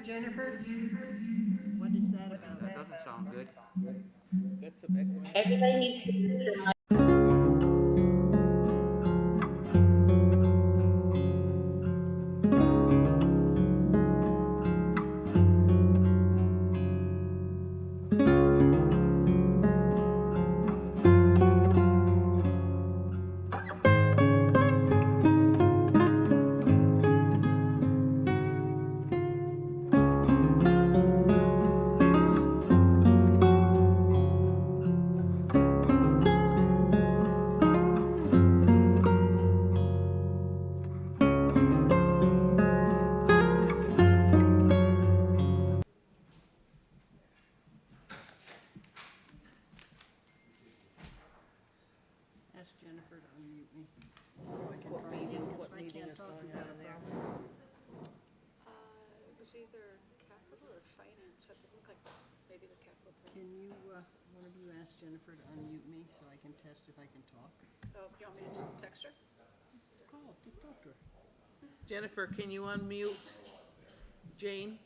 Jennifer? What is that about? That doesn't sound good. That's some echoing. Everybody needs to mute their mic. Ask Jennifer to unmute me. So I can What talk meeting, again, 'cause what if I meeting can't is talk, going we've got on a there? problem. It was either capital or finance. It looked like maybe the capital plan. Can you, one of you ask Jennifer to unmute me so I can test if I can talk? Oh, you want me to text her? Call, just talk to her. Jennifer, can you unmute Jane?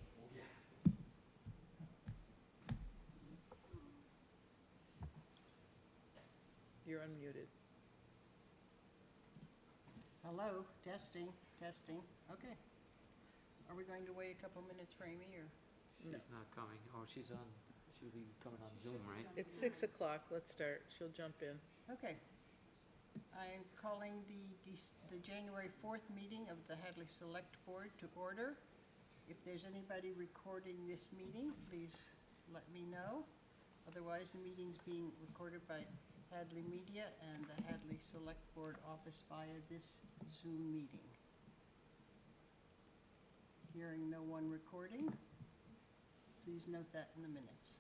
You're unmuted. Hello, testing, testing, okay. Are we going to wait a couple minutes for Amy, or? She's not coming. Oh, she'll be coming on Zoom, right? It's 6 o'clock, let's start, she'll jump in. Okay. I am calling the January 4th meeting of the Hadley Select Board to order. If there's anybody recording this meeting, please let me know. Otherwise, the meeting's being recorded by Hadley Media and the Hadley Select Board office via this Zoom meeting. Hearing no one recording, please note that in the minutes.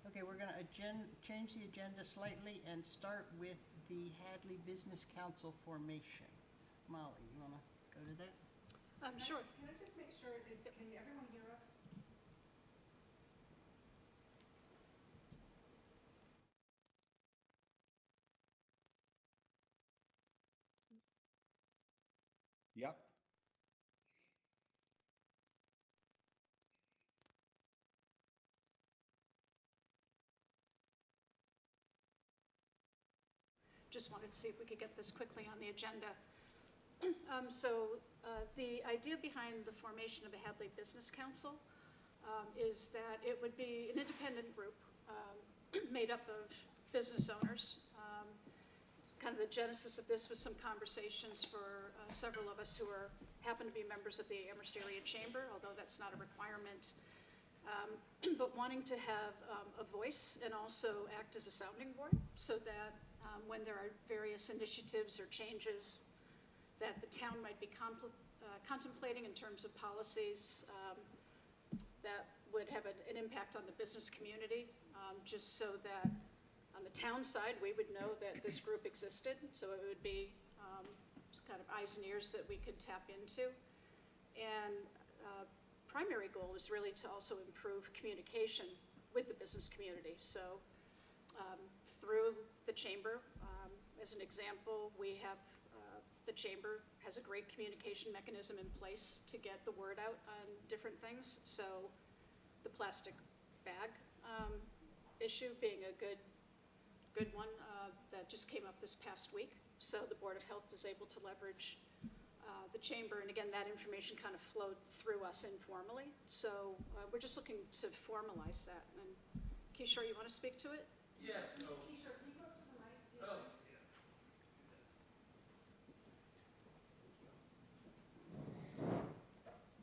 Okay, we're going to change the agenda slightly and start with the Hadley Business Council formation. Molly, you want to go to that? Sure. Can I just make sure, can everyone hear us? Yep. Just wanted to see if we could get this quickly on the agenda. The idea behind the formation of a Hadley Business Council is that it would be an independent group made up of business owners. Kind of the genesis of this was some conversations for several of us who happen to be members of the Amherst Area Chamber, although that's not a requirement, but wanting to have a voice and also act as a sounding board so that when there are various initiatives or changes that the town might be contemplating in terms of policies that would have an impact on the business community, just so that on the town side, we would know that this group existed, so it would be kind of eyes and ears that we could tap into. And primary goal is really to also improve communication with the business community. So through the chamber, as an example, we have the chamber has a great communication mechanism in place to get the word out on different things. So the plastic bag issue being a good one that just came up this past week. So the Board of Health is able to leverage the chamber, and again, that information kind of flowed through us informally. So we're just looking to formalize that. And Kishore, you want to speak to it? Yes. So, Kishore, can you go up to the mic? oh,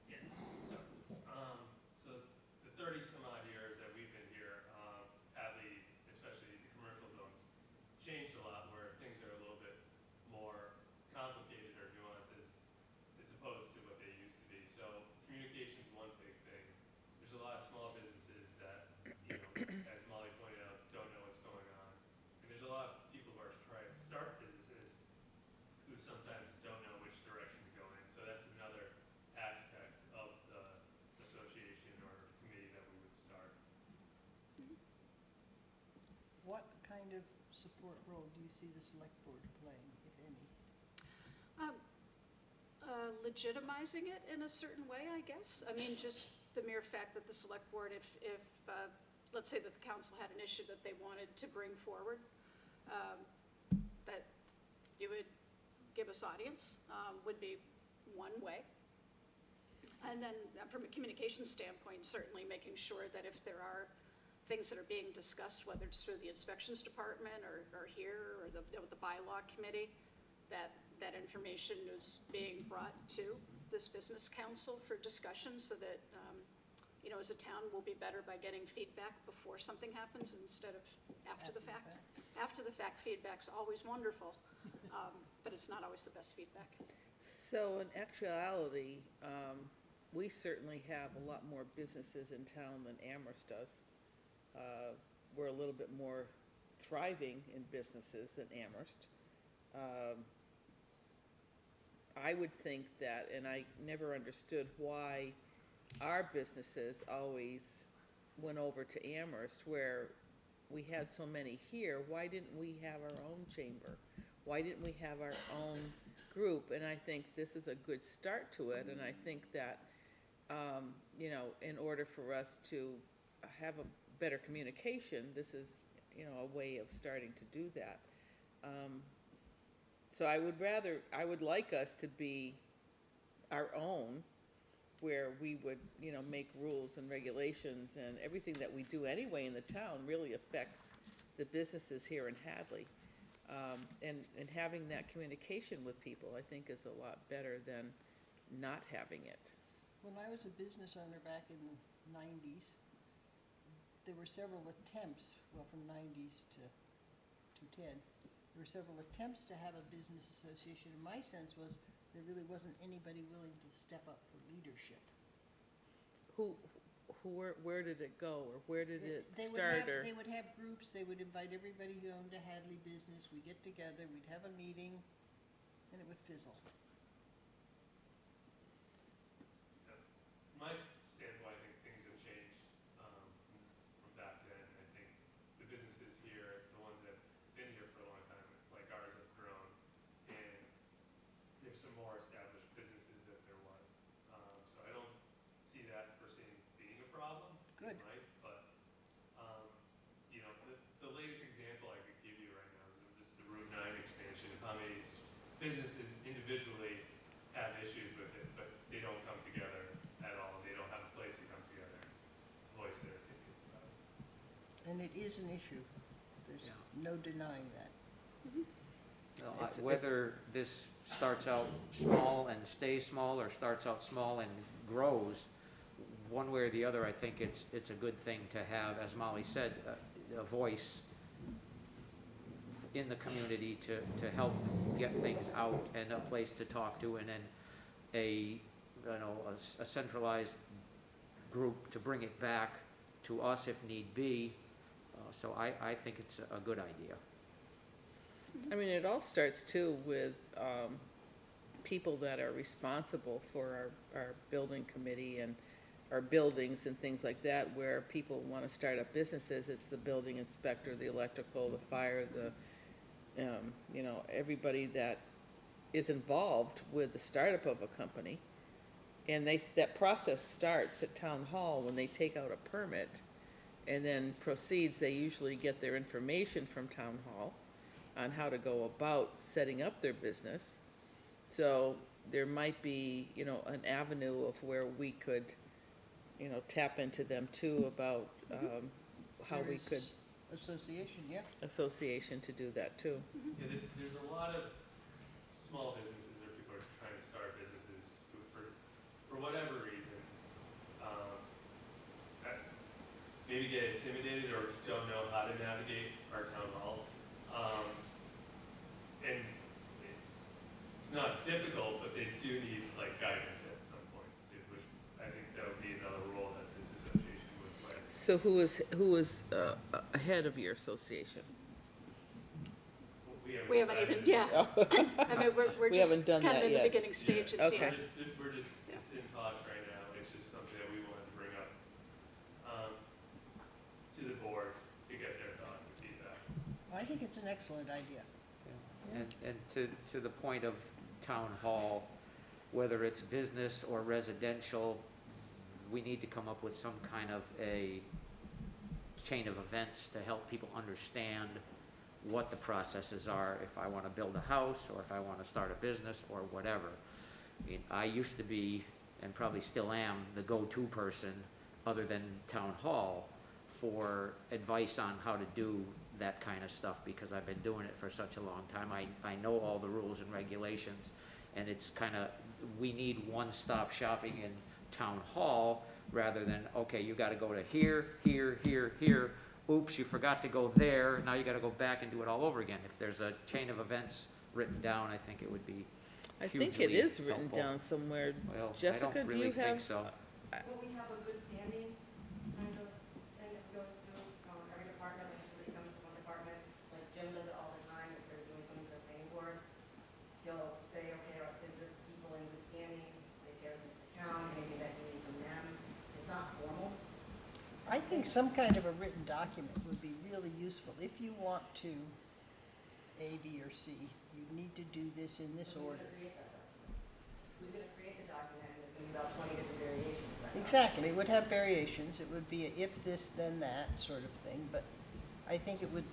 yeah. So the 30 some odd years that we've been here, Hadley, especially the commercial zones, changed a lot where things are a little bit more complicated or nuanced as opposed to what they used to be. So communication is one big thing. There's a lot of small businesses that, as Molly pointed out, don't know what's going on. And there's a lot of people who are trying to start businesses who sometimes don't know which direction to go in. So that's another aspect of the association or committee that we would start. What kind of support role do you see the select board playing, if any? Legitimizing it in a certain way, I guess. I mean, just the mere fact that the select board, if let's say that the council had an issue that they wanted to bring forward, that you would give us audience, would be one way. And then from a communication standpoint, certainly making sure that if there are things that are being discussed, whether it's through the inspections department or here or the bylaw committee, that information is being brought to this business council for discussion so that, as a town, we'll be better by getting feedback before something happens instead of after the fact. After the fact feedback's always wonderful, but it's not always the best feedback. So in actuality, we certainly have a lot more businesses in town than Amherst does. We're a little bit more thriving in businesses than Amherst. I would think that, and I never understood why our businesses always went over to Amherst where we had so many here. Why didn't we have our own chamber? Why didn't we have our own group? And I think this is a good start to it, and I think that, in order for us to have a better communication, this is, a way of starting to do that. So I would like us to be our own, where we would, make rules and regulations, and everything that we do anyway in the town really affects the businesses here in Hadley. And having that communication with people, I think, is a lot better than not having it. When I was a business owner back in the 90s, there were several attempts, from 90s to 10, there were several attempts to have a business association. And my sense was there really wasn't anybody willing to step up for leadership. Where did it go, or where did it They start? They would have groups, they would invite everybody who owned a Hadley business, we'd get together, we'd have a meeting, and it would fizzle. From my standpoint, I think things have changed from back then. I think the businesses here, the ones that have been here for a long time, like ours, have grown, and there's some more established businesses that there was. So I don't see that per se being a problem. Good. Right? But, the latest example I could give you right now is just the Route 9 expansion, of how many businesses individually have issues with it, but they don't come together at all. They don't have a place to come together and voice their opinions about it. And it is an issue. There's Yeah. no denying that. Whether this starts out small and stays small, or starts out small and grows, one way or the other, I think it's a good thing to have, as Molly said, a voice in the community to help get things out, and a place to talk to, and then a centralized group to bring it back to us if need be. So I think it's a good idea. I mean, it all starts too with people that are responsible for our building committee and our buildings and things like that, where people want to start up businesses. It's the building inspector, the electrical, the fire, everybody that is involved with the startup of a company. And that process starts at town hall when they take out a permit, and then proceeds. They usually get their information from town hall on how to go about setting up their business. So there might be, an avenue of where we could, tap into them too about how There we is could, Association, yeah. association to do that too. Yeah, there's a lot of small businesses or people are trying to start businesses who, for whatever reason, maybe get intimidated or don't know how to navigate our town hall. And it's not difficult, but they do need guidance at some points too, which I think that would be another role that this association would play. So who is ahead of your association? We haven't even, decided. yeah. I mean, we're We just haven't done kind of that in the yet. beginning stage and Okay. seeing. We're just, Yeah. it's in talks right now. It's just something that we wanted to bring up to the board to get their thoughts and feedback. I think it's an excellent idea. And to the point of town hall, whether it's business or residential, we need to come up with some kind of a chain of events to help people understand what the processes are if I want to build a house, or if I want to start a business, or whatever. I mean, I used to be, and probably still am, the go-to person, other than town hall, for advice on how to do that kind of stuff, because I've been doing it for such a long time. I know all the rules and regulations, and it's kind of, we need one-stop shopping in town hall, rather than, okay, you gotta go to here, here, here, here, oops, you forgot to go there, now you gotta go back and do it all over again. If there's a chain of events written down, I think it would be I think it hugely is written helpful. down somewhere. Well, Jessica, I don't do really you think have? so. Will we have a good standing kind of thing that goes through every department, when somebody comes from one department, like Jim does it all the time, if they're doing something for the planning board, he'll say, okay, is this people in good standing, take care of the town, anything that you need from them? It's not formal. I think some kind of a written document would be really useful. If you want to A, B, or C, you need to do this in this Who's order. gonna create that document? Who's gonna create the document, and there's gonna be about 20 different variations of that document. Exactly, it would have variations, it would be a if this, then that sort of thing, but I think it would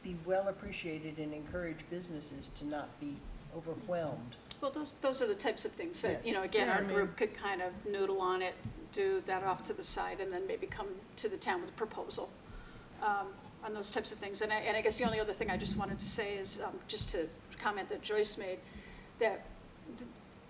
be well appreciated and encourage businesses to not be overwhelmed. Well, those are the types of things that, Yes. again, Yeah, I our mean- group could kind of noodle on it, do that off to the side, and then maybe come to the town with a proposal on those types of things. And I guess the only other thing I just wanted to say is, just to comment that Joyce made, that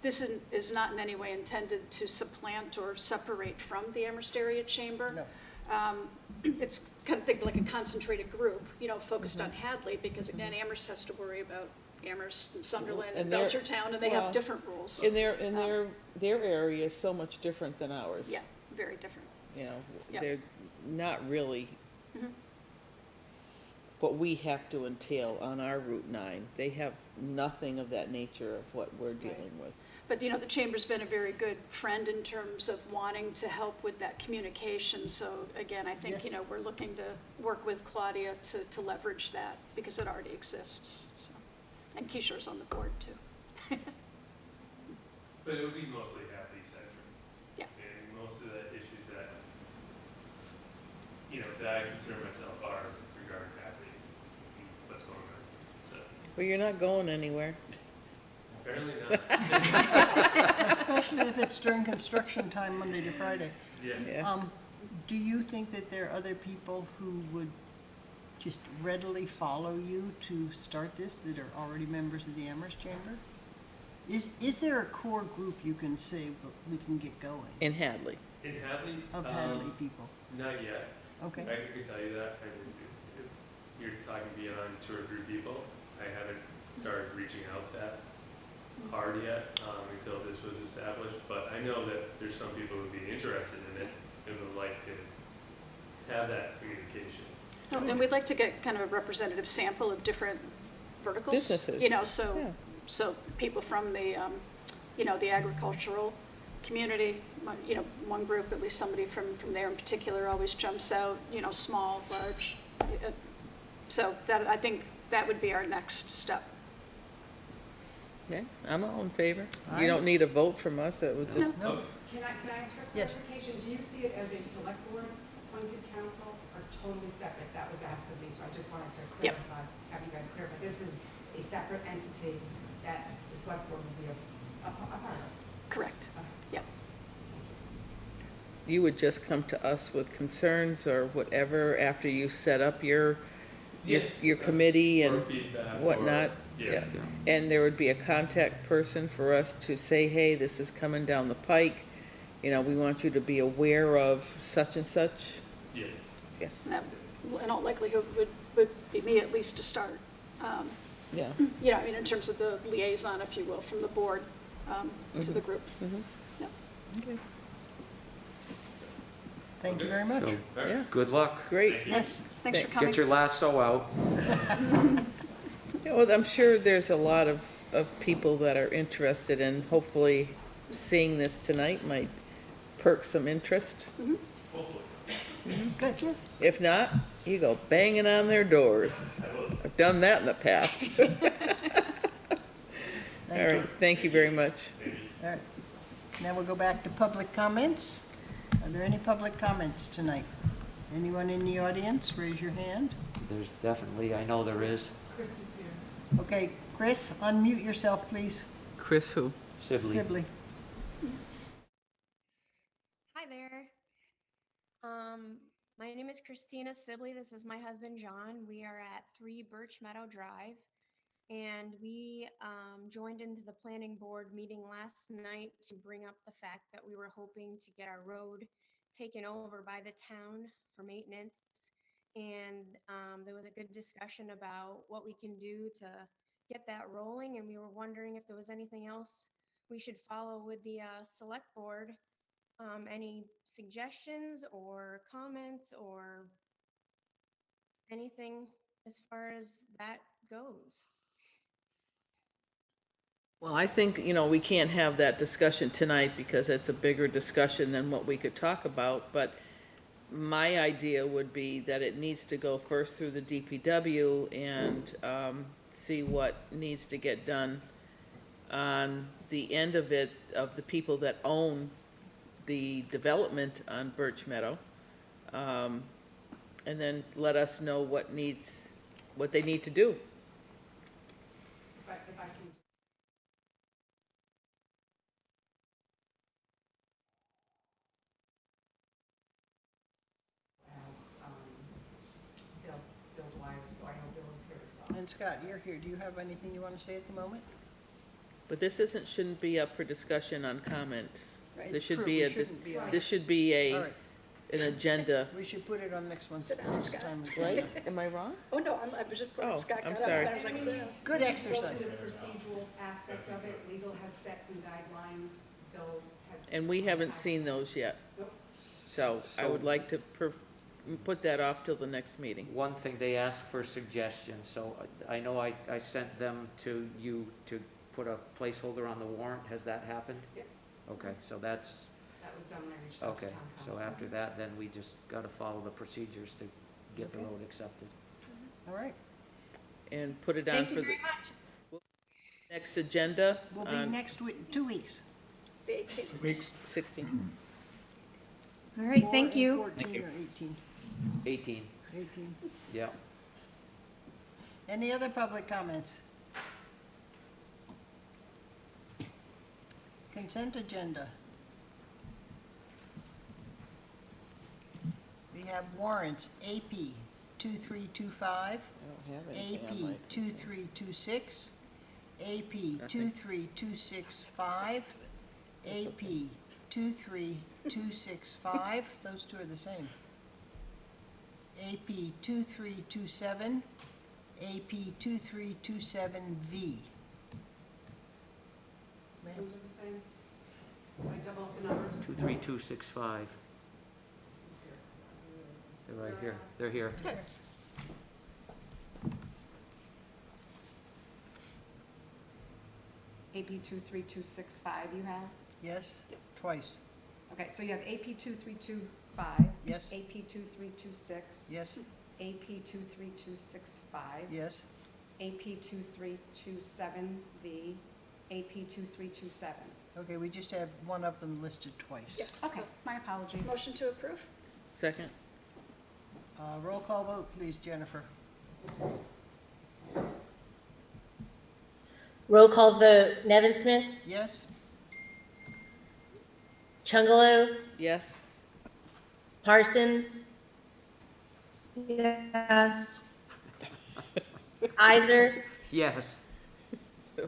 this is not in any way intended to supplant or separate from the Amherst Area Chamber. No. It's kind of think like a concentrated group, focused on Hadley, because again, Amherst has to worry about Amherst and Sunderland and And they're- Belchertown, and they well, have different rules. And their area is so much different than ours. Yeah, very different. You know, Yep. they're not really Mhm. what we have to entail on our Route 9. They have nothing of that nature of what we're dealing with. But, the Chamber's been a very good friend in terms of wanting to help with that communication. So again, I think, Yes. we're looking to work with Claudia to leverage that, because it already exists, so. And Keisha's on the board too. But it would be mostly Hadley centric. Yeah. And most of the issues that, that I consider myself are regarding Hadley, and what's going on. So, Well, you're not going anywhere. apparently not. Especially if it's during construction time, Monday to Friday. Yeah. Yeah. Do you think that there are other people who would just readily follow you to start this, that are already members of the Amherst Chamber? Is there a core group you can say, but we can get going, In Hadley. In Hadley, of Hadley people? not yet. Okay, I can tell you that. If you're talking beyond 2 or 3 people, I haven't started reaching out that hard yet until this was established. But I know that there's some people who would be interested in it and would like to have that communication. And we'd like to get kind of a representative sample of different verticals. Businesses. Yeah. So people from the, the agricultural community, one group, at least somebody from there in particular always jumps out, small, large. So that, I think that would be our next step. Yeah, I'm all in favor. Aye. You don't need a vote from us, it would just, no, Can I ask for Yes. clarification? Do you see it as a select board appointed council or totally separate? That was asked of me, so I just wanted to Yep. clarify, have you guys clarify. This is a separate entity that the select board will be a part of. Correct. Okay. Yep. you would just come to us with concerns or whatever after you set up your committee Or and feedback. or- whatnot. Yeah. And there would be a contact person for us to say, hey, this is coming down the pike. We want you to be aware of such and such. Yes. And that, in all likelihood, would be me at least to start. Yeah. In terms of the liaison, if you will, from the board to the group. Mhm. Yeah. Okay. thank you very much. So, Yeah, good luck. great. Thank you. Yes, Thanks for Get coming. Get your lasso out. Yeah, well, I'm sure there's a lot of people that are interested in hopefully seeing this tonight might perk some interest. Hopefully. gotcha. If not, you go banging on their doors. I will. I've done that in the past. All right, thank you very much. Maybe. All right, now we'll go back to public comments. Are there any public comments tonight? Anyone in the audience, raise your hand. There's definitely, I know there is. Chris is here. Okay, Chris, unmute yourself, please. Chris who? Sibley. Sibley. Hi there. My name is Christina Sibley. This is my husband, John. We are at 3 Birch Meadow Drive. And we joined into the planning board meeting last night to bring up the fact that we were hoping to get our road taken over by the town for maintenance. And there was a good discussion about what we can do to get that rolling. And we were wondering if there was anything else we should follow with the select board. Any suggestions or comments or anything as far as that goes? Well, I think, we can't have that discussion tonight because it's a bigger discussion than what we could talk about, but my idea would be that it needs to go first through the DPW and see what needs to get done on the end of it, of the people that own the development on Birch Meadow. And then let us know what they need to do. If I can. As, Bill's wife, so I know Bill is here as well. And Scott, you're here. Do you have anything you want to say at the moment? But this shouldn't be up for discussion on comments. Right. This should True, be we shouldn't be on- this should be All right, an agenda. we should put it on next month's. Sit down, next Scott. time's Right? agenda. Am I wrong? Oh, no, I was just putting Oh, Scott I'm got up, sorry. and I was like, sit down. Good Go exercise. through the procedural aspect of it. Legal has set some guidelines. Bill has. And we haven't seen those yet. Nope. So I would like to put that off till the next meeting. One thing, they asked for suggestions, so I know I sent them to you to put a placeholder on the warrant. Has that happened? Yep. Okay, so that's, That was done when I reached out to okay, town so council. after that, then we just gotta follow the procedures to get the Okay. road accepted. All right, And put it on Thank for you the very much. next agenda we'll be on next week, 2 weeks. The 18th. 16. All right, Or thank you. 14 or 18. 18, 18. yeah. Any other public comments? Consent agenda. We have warrants, AP 2325, AP 2326, AP 23265, AP 23265, those two are the same. AP 2327, AP 2327V. Those are the same. Can I double up the numbers? 23265, they're right here, they're here. AP 23265 you have? Yes, twice. Okay, so you have AP 2325. Yes. AP 2326. Yes, AP 23265. yes. AP 2327V. AP 2327. Okay, we just have one of them listed twice. Yeah. Okay, my apologies. Motion to approve? Second? Roll call vote, please, Jennifer. Roll call vote, Nevin Smith, Yes? Chungalo, Yes? Parsons, Yes. Iser, Yes,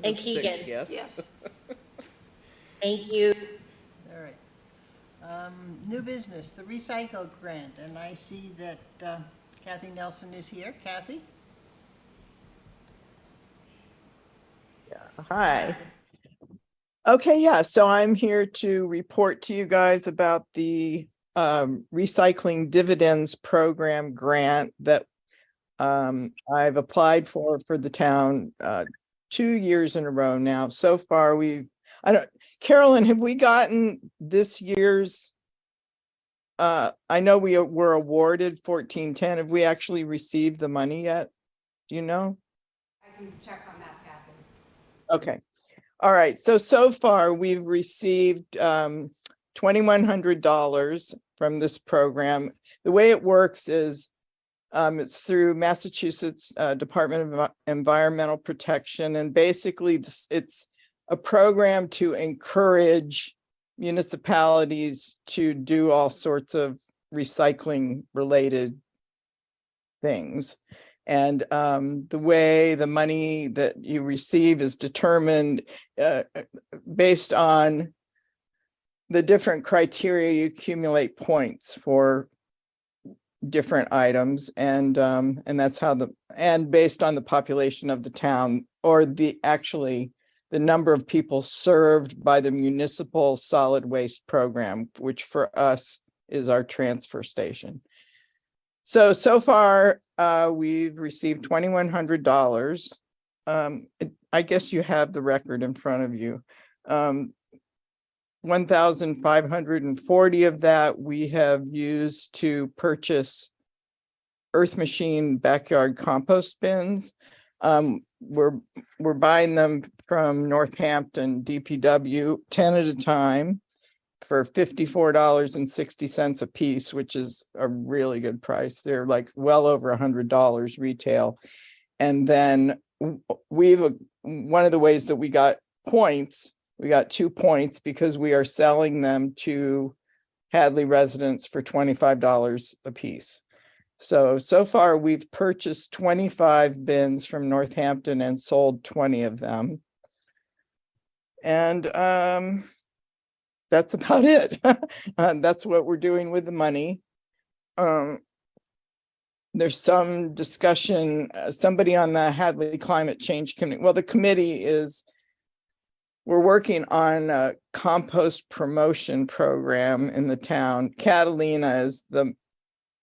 And Keegan. Yes? Yes. thank you. All right. New business, the recycle grant, and I see that Kathy Nelson is here. Kathy? Hi. Okay, yeah, so I'm here to report to you guys about the Recycling Dividends Program grant that I've applied for the town 2 years in a row now. So far, Carolyn, have we gotten this year's? I know we were awarded 1410. Have we actually received the money yet? Do you know? I can check on that, Kathy. Okay. All right. So far we've received $2,100 from this program. The way it works is it's through Massachusetts Department of Environmental Protection, and basically it's a program to encourage municipalities to do all sorts of recycling related things. And the way the money that you receive is determined based on the different criteria. You accumulate points for different items, and that's how and based on the population of the town, or the number of people served by the municipal solid waste program, which for us is our transfer station. So far, we've received $2,100. I guess you have the record in front of you. 1,540 of that we have used to purchase Earth Machine backyard compost bins. We're buying them from Northampton DPW 10 at a time for $54.60 a piece, which is a really good price. They're like well over $100 retail. And then one of the ways that we got points, we got 2 points because we are selling them to Hadley residents for $25 a piece. So far we've purchased 25 bins from Northampton and sold 20 of them. And that's about it. That's what we're doing with the money. There's some discussion, somebody on the Hadley Climate Change Committee, well, the committee we're working on a compost promotion program in the town. Catalina is the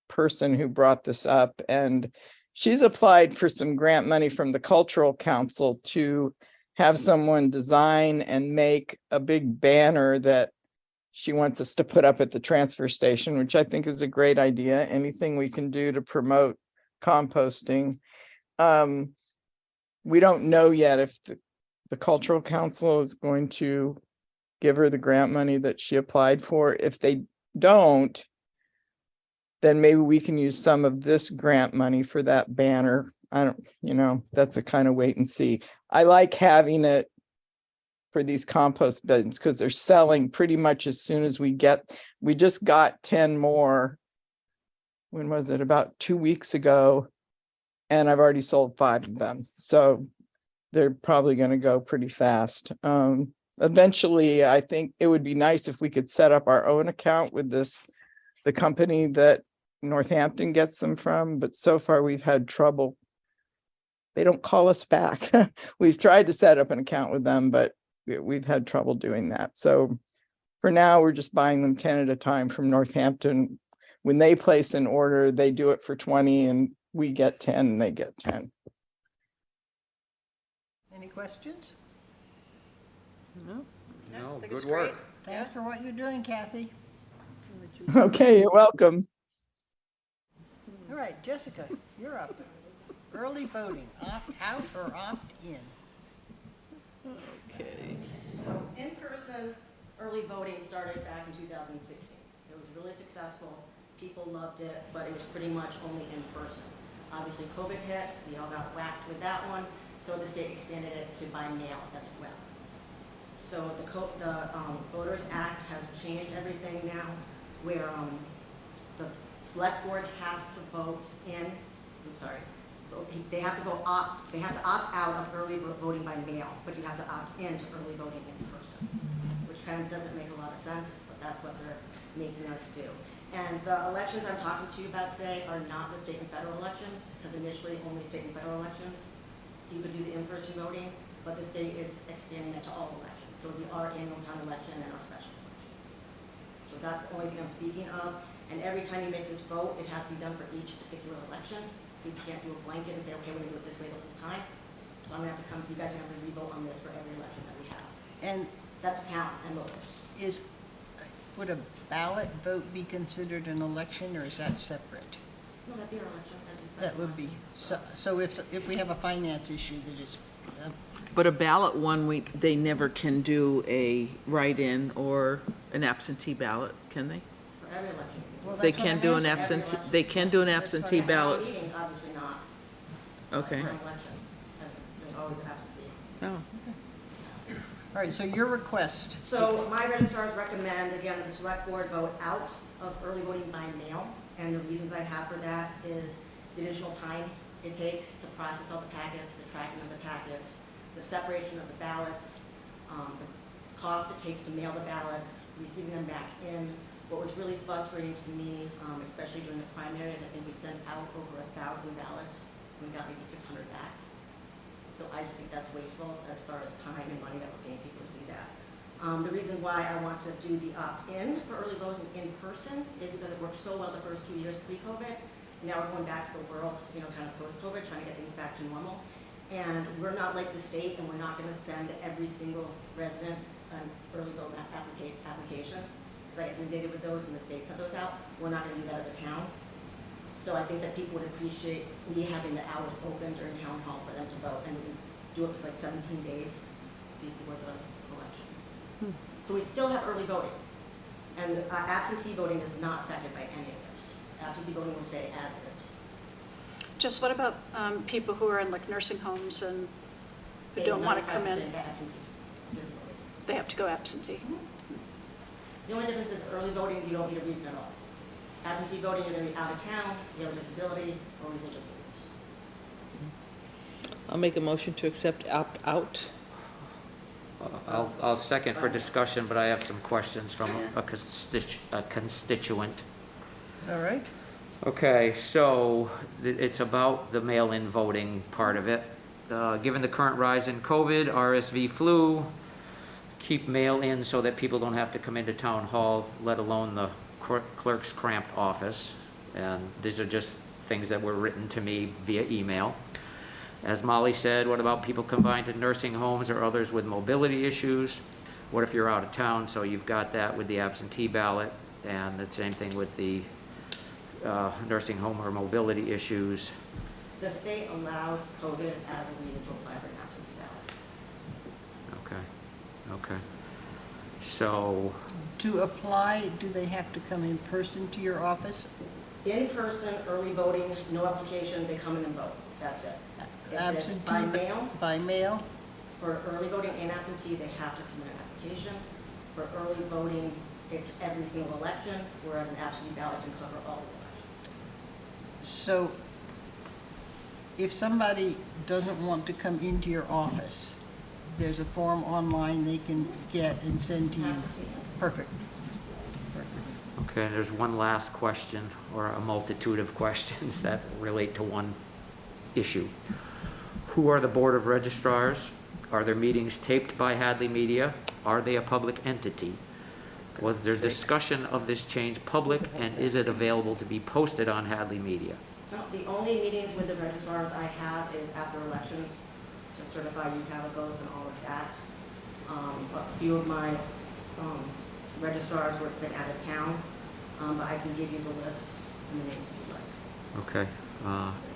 person who brought this up, and she's applied for some grant money from the Cultural Council to have someone design and make a big banner that she wants us to put up at the transfer station, which I think is a great idea. Anything we can do to promote composting. We don't know yet if the Cultural Council is going to give her the grant money that she applied for. If they don't, then maybe we can use some of this grant money for that banner. That's a kind of wait and see. I like having it for these compost bins because they're selling pretty much as soon as we just got 10 more. When was it? About 2 weeks ago. And I've already sold 5 of them. So they're probably going to go pretty fast. Eventually, I think it would be nice if we could set up our own account with the company that Northampton gets them from, but so far we've had trouble. They don't call us back. We've tried to set up an account with them, but we've had trouble doing that. So for now, we're just buying them 10 at a time from Northampton. When they place an order, they do it for 20 and we get 10 and they get 10. Any questions? No, I think good it's work. great. Thanks for what you're doing, Kathy. Okay, you're welcome. All right, Jessica, you're up. Early voting, opt out or opt in? Okay. So in-person early voting started back in 2016. It was really successful. People loved it, but it was pretty much only in person. Obviously, COVID hit. We all got whacked with that one. So the state expanded it to by mail as well. So the Voters Act has changed everything now, where the select board has to vote in. They have to opt out of early voting by mail, but you have to opt in to early voting in person, which kind of doesn't make a lot of sense, but that's what they're making us do. And the elections I'm talking to you about today are not the state and federal elections, because initially only state and federal elections you could do the in-person voting, but the state is expanding it to all elections. So it'll be our annual town election and our special elections. So that's the only thing I'm speaking of. And every time you make this vote, it has to be done for each particular election. You can't do a blanket and say, okay, we're gonna do it this way the whole time. So I'm gonna have to you guys are gonna have to re-vote on this for every election that we have. And That's town and local. would a ballot vote be considered an election, or is that separate? No, that'd be our election. That'd be special That would be, election. so if we have a finance issue that is But a ballot one, they never can do a write-in or an absentee ballot, can they? For every election. Well, They that's what can I'm do an asking. absentee, they can do an That's what absentee I'm ballot. Meeting, obviously not. Okay. For an election, there's always absentee. Oh, All right, so your request. So my registrars recommend, again, the select board vote out of early voting by mail. And the reasons I have for that is the additional time it takes to process all the packets, the tracking of the packets, the separation of the ballots, the cost it takes to mail the ballots, receiving them back in. What was really frustrating to me, especially during the primaries, I think we sent out over 1,000 ballots, and we got maybe 600 back. So I just think that's wasteful as far as time and money that we're paying people to do that. The reason why I want to do the opt-in for early voting in person is because it worked so well the first 2 years pre-COVID. Now we're going back to the world, kind of post-COVID, trying to get things back to normal. And we're not like the state, and we're not going to send every single resident an early vote application. Because I get inundated with those, and the state sent those out. We're not going to do that as a town. So I think that people would appreciate me having the hours open during town hall for them to vote, and we can do it for like 17 days before the election. So we'd still have early voting, and absentee voting is not affected by any of this. Absentee voting will stay as is. Just what about people who are in like nursing homes and who don't want to come in? 95% absentee disability. They have to go absentee. The only difference is early voting, you don't need a reason at all. Absentee voting, you're going to be out of town, you have a disability, or religious beliefs. I'll make a motion to accept opt-out. I'll second for discussion, but I have some questions from a constituent. All right. Okay, so it's about the mail-in voting part of it. Given the current rise in COVID, RSV flu, keep mail in so that people don't have to come into town hall, let alone the clerk's cramped office. And these are just things that were written to me via email. As Molly said, what about people confined to nursing homes or others with mobility issues? What if you're out of town? So you've got that with the absentee ballot, and the same thing with the nursing home or mobility issues. The state allowed COVID as a reason to apply for an absentee ballot. Okay. So, To apply, do they have to come in person to your office? In person, early voting, no application, they come in and vote, that's it. If it's by Absentee, mail, by mail? for early voting and absentee, they have to submit an application. For early voting, it's every single election, whereas an absentee ballot can cover all the elections. So if somebody doesn't want to come into your office, there's a form online they can get and send to you? Absentee. Perfect. okay, there's one last question, or a multitude of questions that relate to one issue. Who are the Board of Registrars? Are their meetings taped by Hadley Media? Are they a public entity? Was there discussion of this change public, and is it available to be posted on Hadley Media? No, the only meetings with the registrars I have is after elections to certify UCAVA votes and all of that. A few of my registrars were been out of town, but I can give you the list and the names if you'd like. Okay,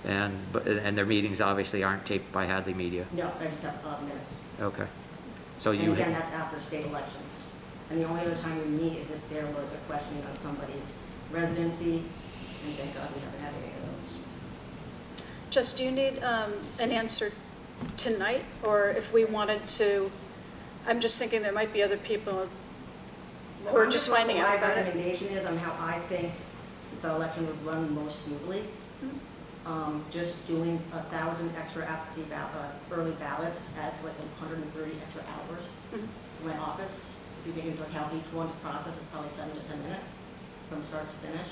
and their meetings obviously aren't taped by Hadley Media? No, I just have minutes. Okay. So And you, again, that's after state elections. And the only other time we meet is if there was a questioning on somebody's residency, and thank God we haven't had any of those. Just, do you need an answer tonight? Or if we wanted to, I'm just thinking there might be other people who are just finding out about My it. recommendation is on how I think the election would run most smoothly. Just doing 1,000 extra absentee early ballots adds like 130 extra hours Mhm. in my office. If you take into account each one to process, it's probably 7 to 10 minutes from start to finish.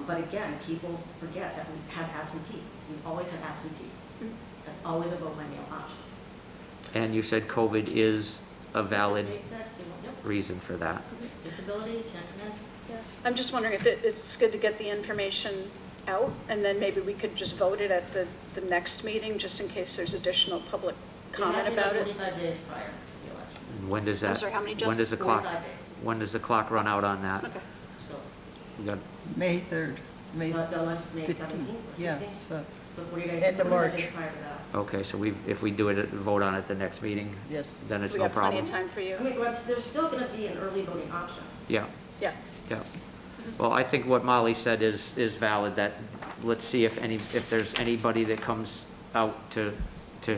But again, people forget that we have absentee. We've always had absentee. Mhm. That's always a vote by mail option. and you said COVID is a valid The state said, yep, reason for that. disability, can't come in. Yeah. I'm just wondering if it's good to get the information out, and then maybe we could just vote it at the next meeting, just in case there's additional public comment about it. 45 days prior to the election. And when does that? I'm sorry, how many, When Jess? does the clock, 45 days. when does the clock run out on that? Okay. So, We got, May 3rd, May the election's May 15th. 17th or 16th. Yeah, so So 40 days. End of 45 days March. prior to that. Okay, so if we do it, vote on it the next meeting, Yes. then it's We no got plenty problem? of time for you. I mean, but there's still gonna be an early voting option. Yeah. Yeah. Yeah. Well, I think what Molly said is valid, that let's see if there's anybody that comes out to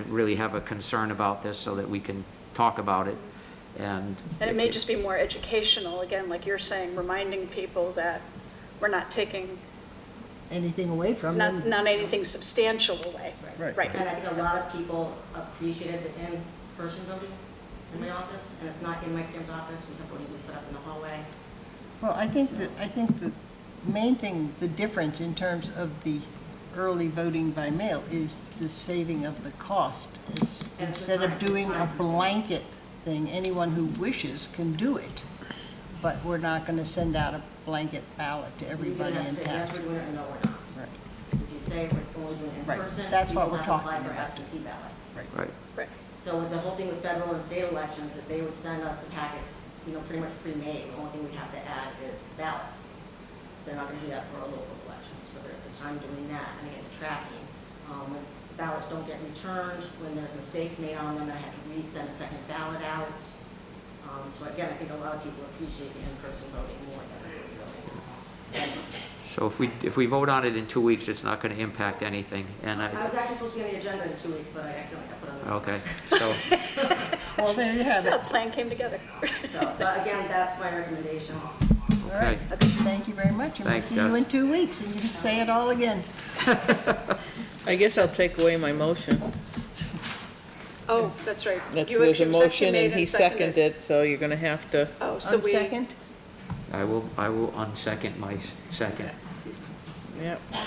really have a concern about this so that we can talk about it. And And it may just be more educational, again, like you're saying, reminding people that we're not taking, Anything away from them? not anything substantial away. Right. Right. And I think a lot of people appreciated the in-person voting in my office, and it's not in Mike Graham's office, we have voting booths set up in the hallway. Well, I think the main thing, the difference in terms of the early voting by mail is the saving of the cost. And it's the Instead of time- doing a time. blanket thing, anyone who wishes can do it. But we're not gonna send out a blanket ballot to everybody in You can say, town. yes, we're doing it, or no, we're not. Right. If you say we're only doing it in Right, person, that's what people we're have to apply talking for about. absentee ballot. Right. Right. So with the whole thing with federal and state elections, that they would send us the packets, pretty much pre-made. The only thing we have to add is ballots. They're not gonna do that for a local election, so there's a time doing that, and again, tracking. When ballots don't get returned, when there's mistakes made on them, I have to resend a second ballot out. So again, I think a lot of people appreciate the in-person voting more than the early voting. And So if we vote on it in 2 weeks, it's not going to impact anything, and I was actually supposed to be on the agenda in 2 weeks, but I accidentally got put on this. okay, so, Well, there you have it. The plan came together. So, but again, that's my recommendation. All right, Okay. thank you very much, and we'll Thanks, see you Jess. in 2 weeks, and you can say it all again. I guess I'll take away my motion. Oh, that's right. That's, You- there's a it was actually motion made and he seconded, so you're gonna have to, Oh, so we, Second? I will unsecond my second. yep, All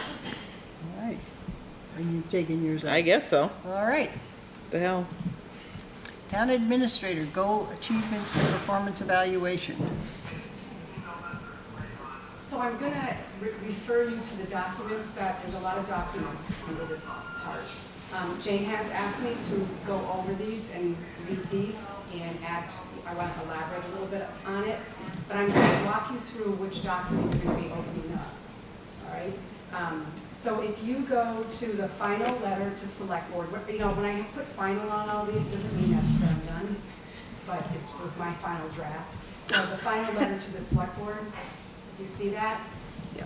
right. Are you taking yours out? I guess so. All right. The hell. Town Administrator, goal achievements and performance evaluation. So I'm gonna refer you to the documents, that there's a lot of documents under this part. Jane has asked me to go over these and read these and add, I want to elaborate a little bit on it, but I'm going to walk you through which document you're going to be opening up, all right? So if you go to the final letter to select board, when I put final on all these, doesn't mean that I'm done, but this was my final draft. So the final letter to the select board, do you see that? Yeah.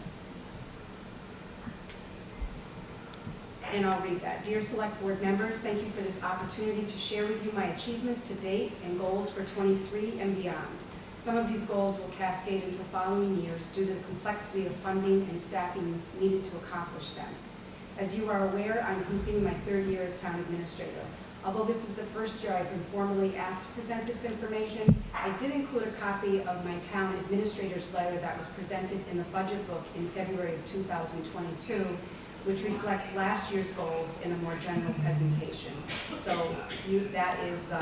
And I'll read that. Dear Select Board members, thank you for this opportunity to share with you my achievements to date and goals for '23 and beyond. Some of these goals will cascade into following years due to the complexity of funding and staffing needed to accomplish them. As you are aware, I'm completing my 3rd year as town administrator. Although this is the first year I've been formally asked to present this information, I did include a copy of my town administrator's letter that was presented in the budget book in February of 2022, which reflects last year's goals in a more general presentation. So that is,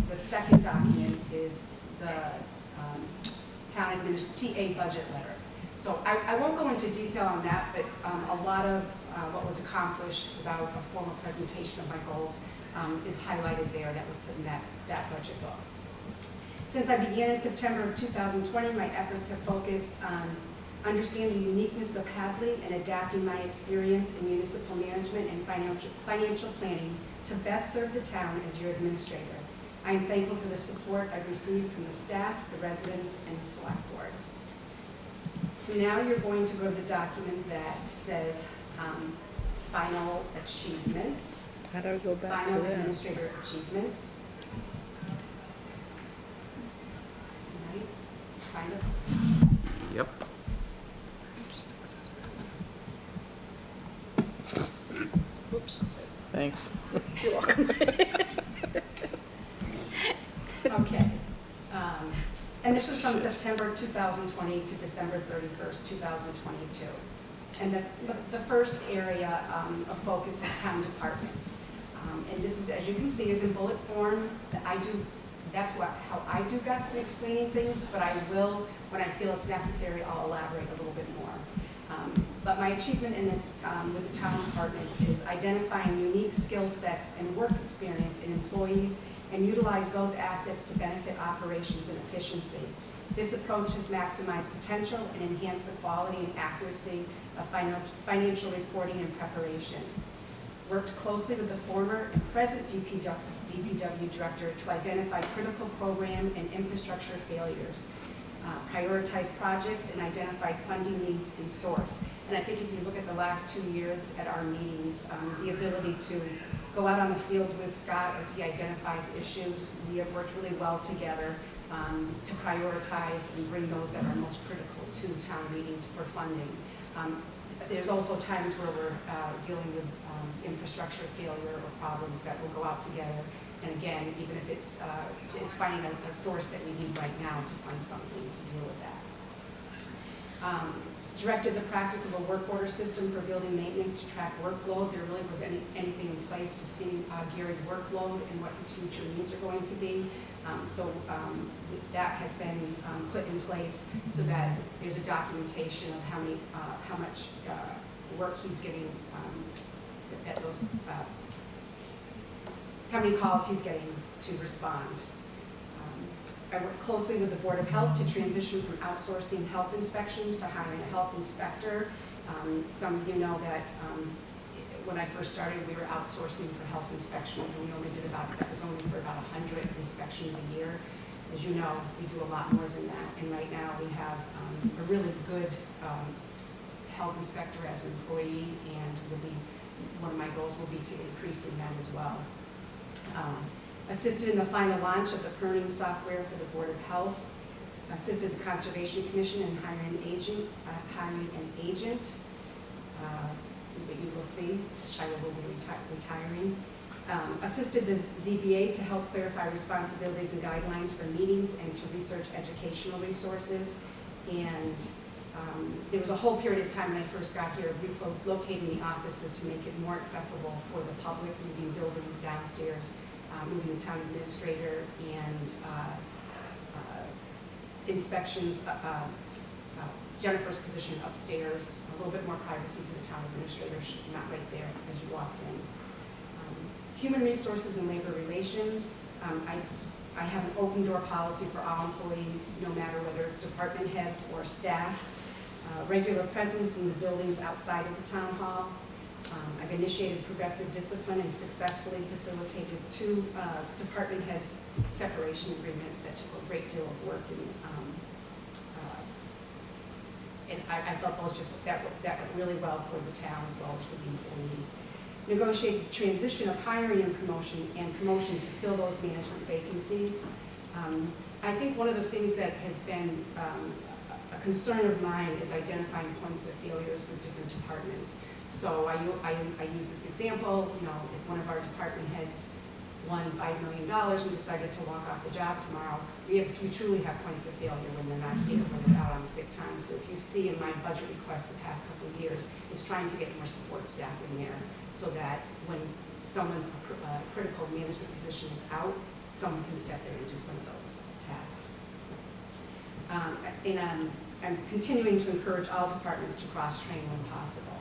the second document is the TA budget letter. So I won't go into detail on that, but a lot of what was accomplished without a formal presentation of my goals is highlighted there. That was put in that budget book. Since I began in September of 2020, my efforts have focused on understanding the uniqueness of Hadley and adapting my experience in municipal management and financial planning to best serve the town as your administrator. I am thankful for the support I've received from the staff, the residents, and the select board. So now you're going to go to the document that says final achievements, How do I go back to final that? administrator achievements. Right? Find it. Yep. oops, Thanks. you're welcome. Okay. And this was from September 2020 to December 31st, 2022. And the first area of focus is town departments. And this is, as you can see, is in bullet form. That's how I do best in explaining things, but I will, when I feel it's necessary, I'll elaborate a little bit more. But my achievement with the town departments is identifying unique skill sets and work experience in employees and utilize those assets to benefit operations and efficiency. This approach has maximized potential and enhanced the quality and accuracy of financial reporting and preparation. Worked closely with the former and present DPW director to identify critical program and infrastructure failures, prioritize projects, and identify funding needs and source. And I think if you look at the last 2 years at our meetings, the ability to go out on the field with Scott as he identifies issues, we have worked really well together to prioritize and bring those that are most critical to town meeting for funding. There's also times where we're dealing with infrastructure failure or problems that will go out together. And again, even if it's finding a source that we need right now to fund something to deal with that. Directed the practice of a work order system for building maintenance to track workload. There really was anything in place to see Gary's workload and what his future needs are going to be. That has been put in place so that there's a documentation of how much work he's getting at those, how many calls he's getting to respond. I work closely with the Board of Health to transition from outsourcing health inspections to hiring a health inspector. Some of you know that when I first started, we were outsourcing for health inspections, and that was only for about 100 inspections a year. As you know, we do a lot more than that, and right now we have a really good health inspector as an employee, and one of my goals will be to increasing that as well. Assisted in the final launch of the Perning software for the Board of Health. Assisted the Conservation Commission in hiring an agent. But you will see, Shira will be retiring. Assisted the ZBA to help clarify responsibilities and guidelines for meetings and to research educational resources. And there was a whole period of time when I first got here, relocating the offices to make it more accessible for the public, moving buildings downstairs, moving the town administrator, and inspections, Jennifer's position upstairs, a little bit more privacy for the town administrator, not right there as you walked in. Human resources and labor relations. I have an open door policy for all employees, no matter whether it's department heads or staff. Regular presence in the buildings outside of the town hall. I've initiated progressive discipline and successfully facilitated 2 department heads separation agreements that took a great deal of work, and I felt those that went really well for the town as well as for the employee. Negotiated transition of hiring and promotion to fill those management vacancies. I think one of the things that has been a concern of mine is identifying points of failures with different departments. So I use this example, if one of our department heads won $5 million and decided to walk off the job tomorrow, we truly have points of failure when they're not here, when they're out on sick time. So if you see in my budget request the past couple of years, it's trying to get more support staff in there so that when someone's critical management position is out, someone can step in and do some of those tasks. I'm continuing to encourage all departments to cross-train when possible.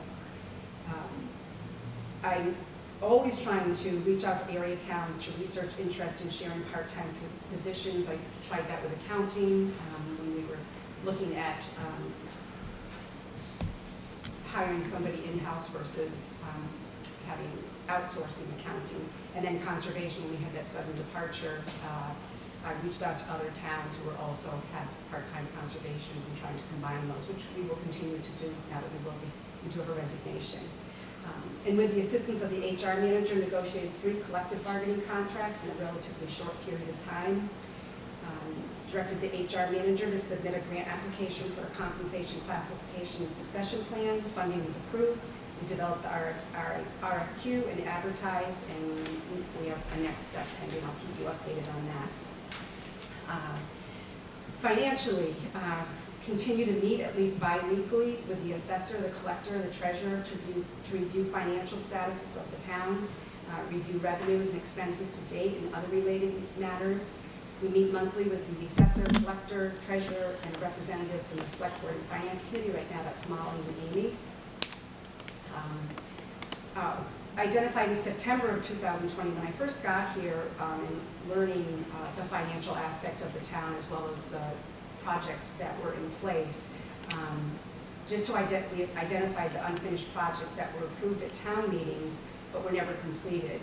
I'm always trying to reach out to area towns to research interest in sharing part-time positions. I tried that with accounting when we were looking at hiring somebody in-house versus having outsourcing accounting. And then conservation, when we had that sudden departure, I reached out to other towns who also had part-time conservations and trying to combine those, which we will continue to do now that we do have a resignation. And with the assistance of the HR manager, negotiated 3 collective bargaining contracts in a relatively short period of time. Directed the HR manager to submit a grant application for a compensation classification and succession plan. Funding was approved. We developed the RFQ and advertised, and we have a next step pending. I'll keep you updated on that. Financially, continue to meet at least bi-weekly with the assessor, the collector, the treasurer to review financial statuses of the town, review revenues and expenses to date and other related matters. We meet monthly with the assessor, collector, treasurer, and a representative from the select board and finance committee. Right now that's Molly and Amy. Identified in September of 2020 when I first got here and learning the financial aspect of the town as well as the projects that were in place. just to we identified the unfinished projects that were approved at town meetings but were never completed.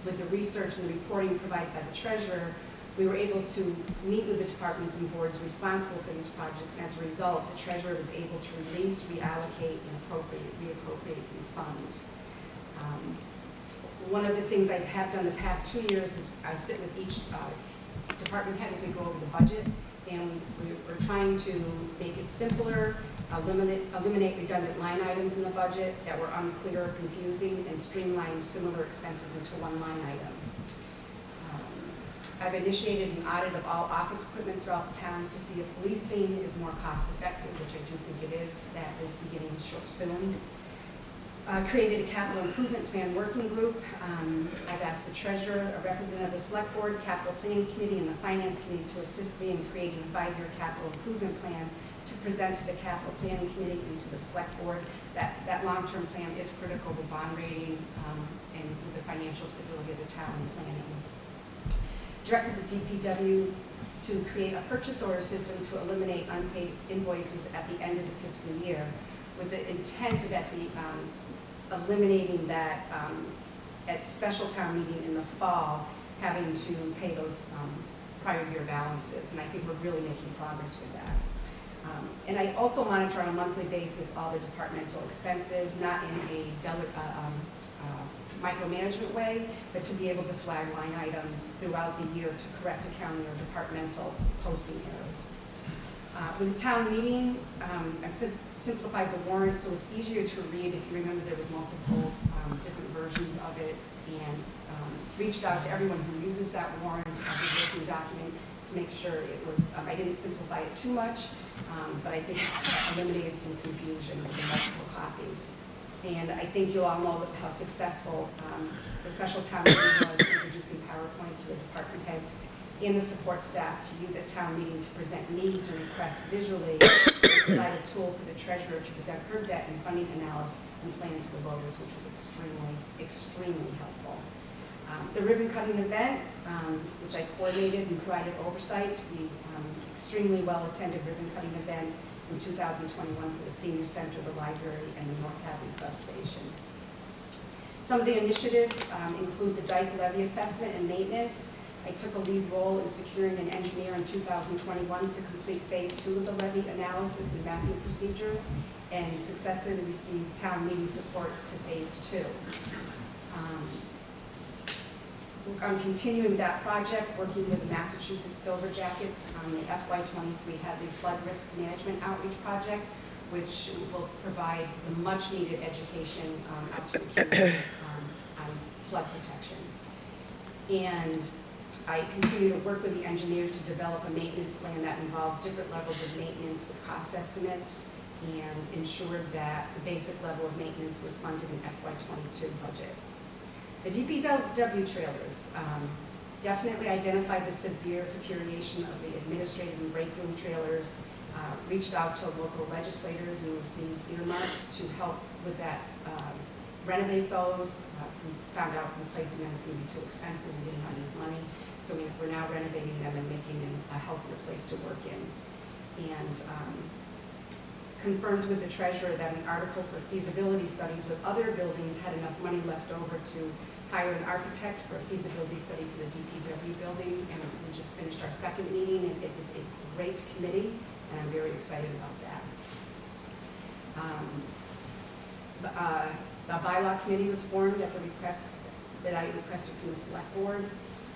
With the research and the reporting provided by the treasurer, we were able to meet with the departments and boards responsible for these projects, and as a result, the treasurer was able to release, reallocate, and reappropriate these funds. One of the things I have done the past 2 years is I sit with each department head as we go over the budget, and we're trying to make it simpler, eliminate redundant line items in the budget that were unclear or confusing, and streamline similar expenses into one line item. I've initiated an audit of all office equipment throughout the towns to see if leasing is more cost effective, which I do think it is. That is beginning soon. Created a capital improvement plan working group. I've asked the treasurer, a representative of the select board, capital planning committee, and the finance committee to assist me in creating a 5-year capital improvement plan to present to the capital planning committee and to the select board. That long-term plan is critical to bond rating and with the financial stability of the town and planning. Directed the DPW to create a purchase order system to eliminate unpaid invoices at the end of the fiscal year, with the intent of eliminating that at special town meeting in the fall, having to pay those prior year balances, and I think we're really making progress with that. And I also monitor on a monthly basis all the departmental expenses, not in a micromanagement way, but to be able to flag line items throughout the year to correct accounting or departmental posting errors. With the town meeting, I simplified the warrant so it's easier to read. If you remember, there was multiple different versions of it, and reached out to everyone who uses that warrant as a working document to make sure it was, I didn't simplify it too much, but I think it's eliminated some confusion with the multiple copies. And I think you all know how successful the special town meeting was in introducing PowerPoint to the department heads and the support staff to use at town meeting to present needs or requests visually, and provide a tool for the treasurer to present her debt and funding analysis and plan to the voters, which was extremely helpful. The ribbon cutting event, which I coordinated and provided oversight to the extremely well-attended ribbon cutting event in 2021 for the senior center, the library, and the North Hadley substation. Some of the initiatives include the dike levy assessment and maintenance. I took a lead role in securing an engineer in 2021 to complete phase 2 of the levy analysis and mapping procedures, and successfully received town meeting support to phase 2. I'm continuing that project, working with the Massachusetts Silver Jackets on the FY23 Hadley Flood Risk Management Outreach Project, which will provide the much-needed education out to the community on flood protection. And I continue to work with the engineers to develop a maintenance plan that involves different levels of maintenance with cost estimates, and ensure that the basic level of maintenance was funded in FY22 budget. The DPW trailers definitely identified the severe deterioration of the administrative and break room trailers, reached out to local legislators and received earmarks to help with that, renovate those. We found out replacing them is going to be too expensive and didn't have enough money, so we're now renovating them and making them a healthier place to work in. And confirmed with the treasurer that an article for feasibility studies with other buildings had enough money left over to hire an architect for a feasibility study for the DPW building, and we just finished our second meeting, and it was a great committee, and I'm very excited about that. The bylaw committee was formed at the request that I requested from the select board,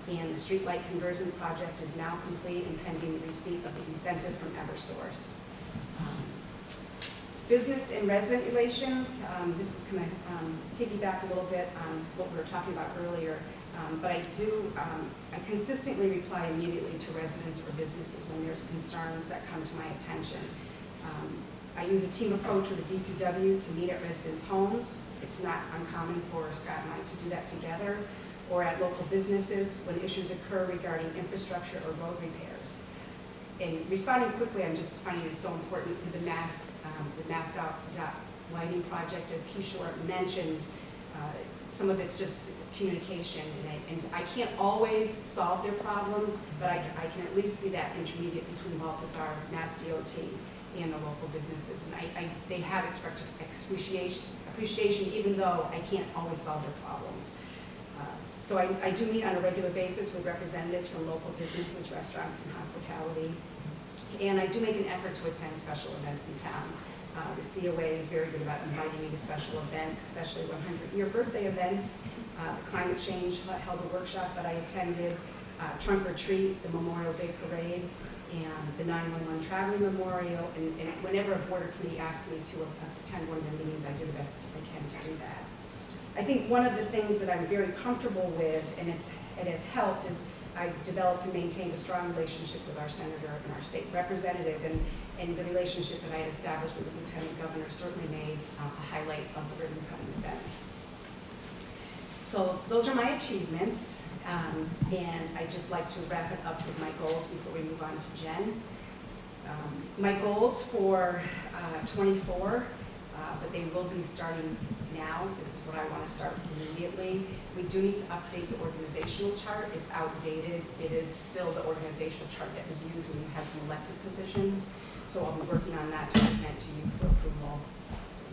and the streetlight conversion project is now complete and pending receipt of the incentive from Eversource. Business and resident relations, this is going to piggyback a little bit on what we were talking about earlier, but I consistently reply immediately to residents or businesses when there's concerns that come to my attention. I use a team approach with the DPW to meet at residents' homes. It's not uncommon for Scott and I to do that together, or at local businesses when issues occur regarding infrastructure or road repairs. And responding quickly, I'm just finding it so important with the MassDOT lighting project, as Kishore mentioned. Some of it's just communication, and I can't always solve their problems, but I can at least be that intermediate between Baltazar, Mass DOT, and the local businesses. And they have expressed appreciation, even though I can't always solve their problems. So I do meet on a regular basis with representatives from local businesses, restaurants, and hospitality. And I do make an effort to attend special events in town. The COA is very good about inviting me to special events, especially 100-year birthday events. Climate change held a workshop that I attended, Trunk or Treat, the Memorial Day Parade, and the 911 Traveling Memorial. And whenever a board or committee asks me to attend one of their meetings, I do the best I can to do that. I think one of the things that I'm very comfortable with, and it has helped, is I developed and maintained a strong relationship with our senator and our state representative, and the relationship that I had established with the lieutenant governor certainly made a highlight of the ribbon cutting event. So those are my achievements, and I'd just like to wrap it up with my goals before we move on to Jen. My goals for '24, but they will be starting now. This is what I want to start immediately. We do need to update the organizational chart. It's outdated. It is still the organizational chart that was used when we had some elected positions. So I'll be working on that to present to you for approval.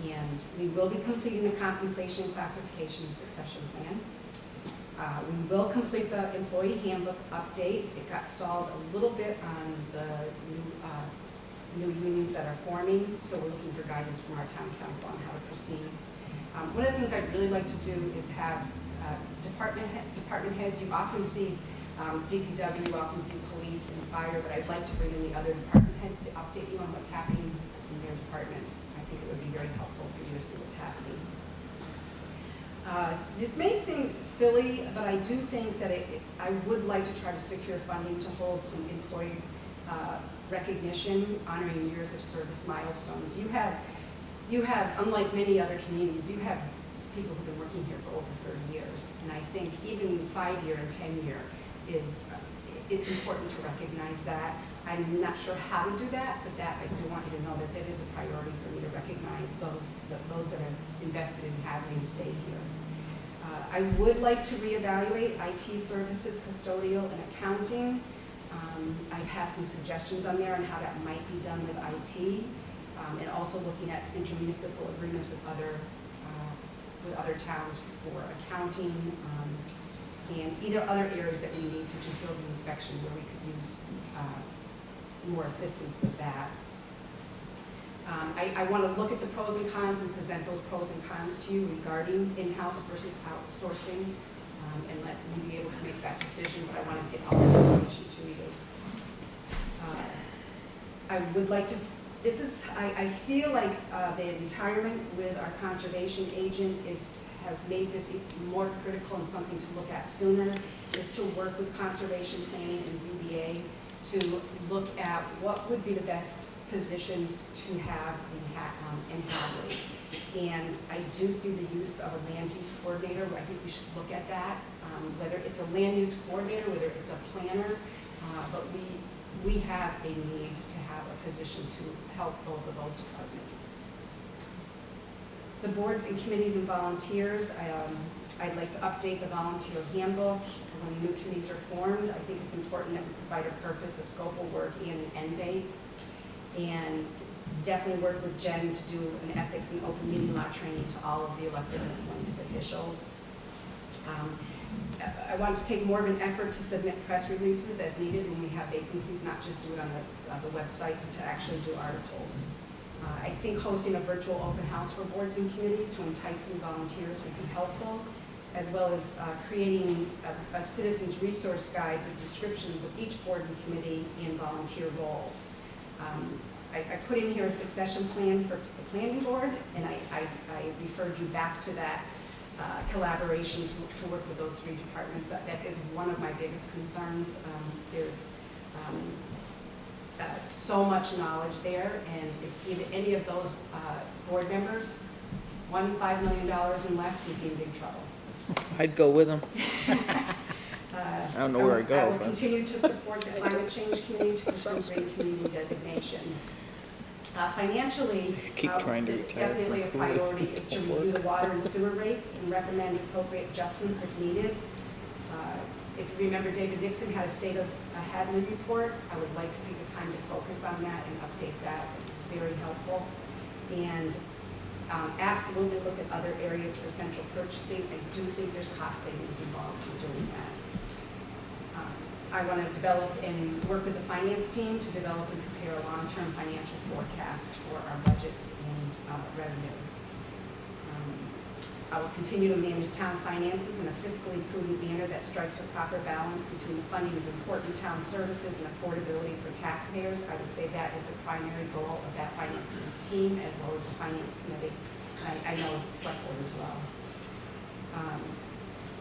And we will be completing the compensation classification and succession plan. We will complete the employee handbook update. It got stalled a little bit on the new unions that are forming, so we're looking for guidance from our town council on how to proceed. One of the things I'd really like to do is have department heads. You often see DPW, you often see police and fire, but I'd like to bring in the other department heads to update you on what's happening in their departments. I think it would be very helpful for you to see what's happening. This may seem silly, but I do think that I would like to try to secure funding to hold some employee recognition, honoring years of service milestones. You have, unlike many other communities, you have people who've been working here for over 30 years. And I think even 5-year and 10-year it's important to recognize that. I'm not sure how to do that, but that I do want you to know that that is a priority for me to recognize those that have invested in Hadley and stayed here. I would like to reevaluate IT services, custodial, and accounting. I have some suggestions on there on how that might be done with IT, and also looking at intermunicipal agreements with other towns for accounting, and either other areas that we need, such as building inspection, where we could use more assistance with that. I want to look at the pros and cons and present those pros and cons to you regarding in-house versus outsourcing, and let you be able to make that decision, but I want to get all the information to you. I would like to, I feel like the retirement with our conservation agent has made this more critical and something to look at sooner, is to work with conservation planning and ZBA to look at what would be the best position to have in Hadley. And I do see the use of a land use coordinator. I think we should look at that, whether it's a land use coordinator, whether it's a planner, but we have a need to have a position to help both of those departments. The boards and committees and volunteers, I'd like to update the volunteer handbook. When new committees are formed, I think it's important that we provide a purpose, a scope of work, and an end date. And definitely work with Jen to do an ethics and open meeting law training to all of the elected and appointed officials. I want to take more of an effort to submit press releases as needed when we have vacancies, not just do it on the website, but to actually do articles. I think hosting a virtual open house for boards and committees to entice new volunteers would be helpful, as well as creating a citizens resource guide with descriptions of each board and committee and volunteer roles. I put in here a succession plan for the planning board, and I referred you back to that collaboration to work with those 3 departments. That is one of my biggest concerns. There's so much knowledge there, and if any of those board members won $5 million and left, we'd be in big trouble. I'd go with them. I don't know where I go. I will continue to support the Climate Change Committee to pursue green community designation. Financially, definitely a priority is to review the water and sewer rates and recommend appropriate adjustments if needed. If you remember, David Nixon had a State of Hadley report. I would like to take the time to focus on that and update that. It was very helpful. And absolutely look at other areas for central purchasing. I do think there's cost savings involved in doing that. I want to develop and work with the finance team to develop and prepare a long-term financial forecast for our budgets and revenue. I will continue to manage town finances in a fiscally prudent manner that strikes a proper balance between the funding of important town services and affordability for taxpayers. I would say that is the primary goal of that finance team as well as the finance committee. I know as the select board as well.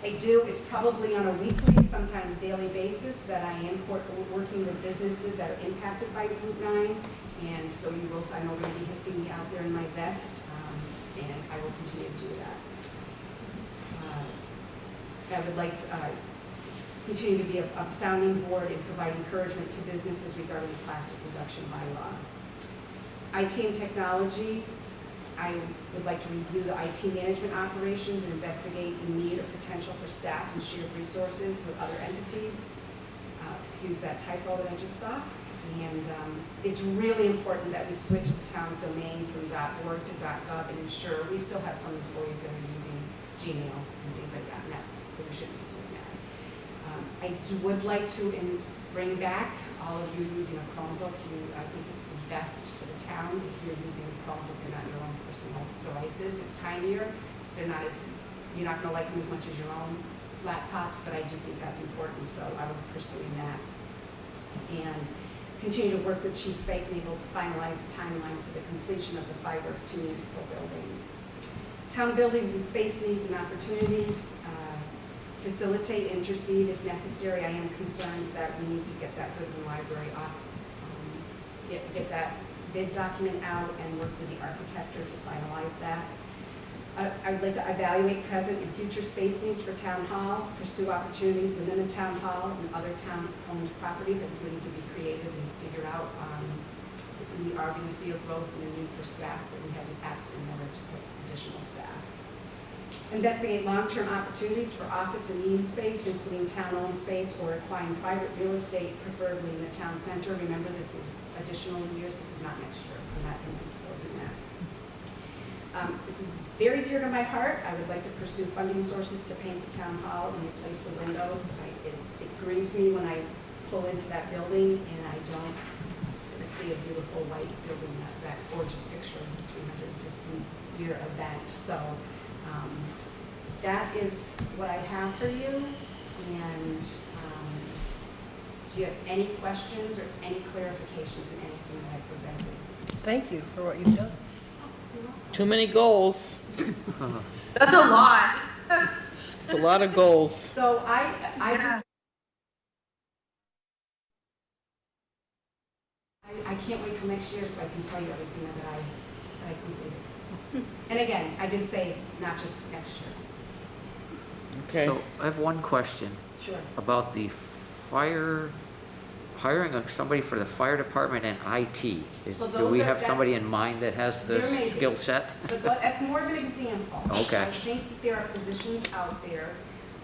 It's probably on a weekly, sometimes daily basis that I am working with businesses that are impacted by Route 9. And so you will, I know Randy has seen me out there in my vest, and I will continue to do that. I would like to continue to be a sounding board and provide encouragement to businesses regarding the plastic reduction bylaw. IT and technology, I would like to review the IT management operations and investigate the need or potential for staff and shared resources with other entities. Excuse that typo that I just saw. And it's really important that we switch the town's domain from .org to .gov and ensure we still have some employees that are using Gmail and things like that, and we shouldn't be doing that. I would like to bring back all of you using a Chromebook. I think it's the best for the town. If you're using a Chromebook, you're not your own personal devices. It's tinier. You're not going to like them as much as your own laptops, but I do think that's important, so I will be pursuing that. And continue to work with Chief Spakenable to finalize the timeline for the completion of the fiber to municipal buildings. Town buildings and space needs and opportunities. Facilitate, intercede if necessary. I am concerned that we need to get that Goodwin Library off, get that bid document out and work with the architecture to finalize that. I would like to evaluate present and future space needs for Town Hall, pursue opportunities within the Town Hall and other town-owned properties that need to be created and figure out. We are going to see a growth in the need for staff, but we have absolutely nowhere to put additional staff. Investigate long-term opportunities for office and meeting space, including town-owned space or acquiring private real estate, preferably in the town center. Remember, this is additional years. This is not next year. I'm not going to be proposing that. This is very dear to my heart. I would like to pursue funding sources to paint the town hall and replace the windows. It grieves me when I pull into that building and I don't see a beautiful white building, that gorgeous picture of the 315-year event. So that is what I have for you. And do you have any questions or any clarifications in anything that I presented? Thank you for what you've done. Too many goals. That's a lot. It's a lot of goals. So I can't wait till next year so I can tell you everything that I completed. And again, I did say not just next year. Okay. So I have one question Sure. about the hiring of somebody for the fire department and IT. So Do we have somebody that's- in mind that has the There may be. skill set? But that's more of an example. Okay. I think that there are positions out there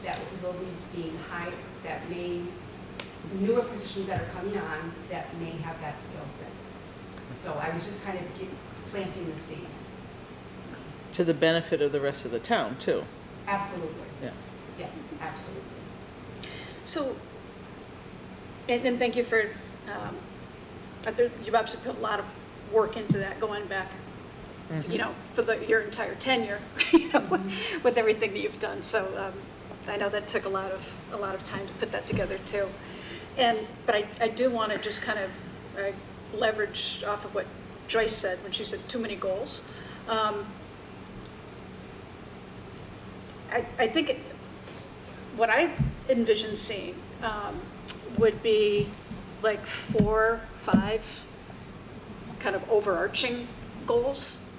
that will be being hired, that may, newer positions that are coming on that may have that skill set. So I was just kind of planting the seed. To the benefit of the rest of the town, too. Absolutely. Yeah. Yeah, absolutely. So, and thank you for, you've obviously put a lot of work into that going back, you know, for your entire tenure, you know, with everything that you've done. So I know that took a lot of time to put that together too. But I do want to just kind of leverage off of what Joyce said when she said too many goals. I think what I envision seeing would be like 4, 5 kind of overarching goals.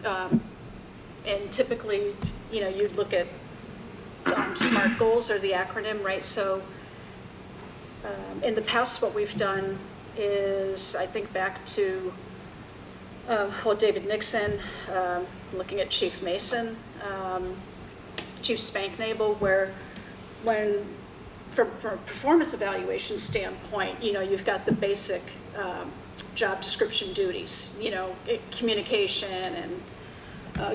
And typically, you know, you'd look at SMART goals or the acronym, right? So in the past, what we've done is, I think back to, David Nixon, looking at Chief Mason, Chief Spanknable, where when from a performance evaluation standpoint, you've got the basic job description duties, communication and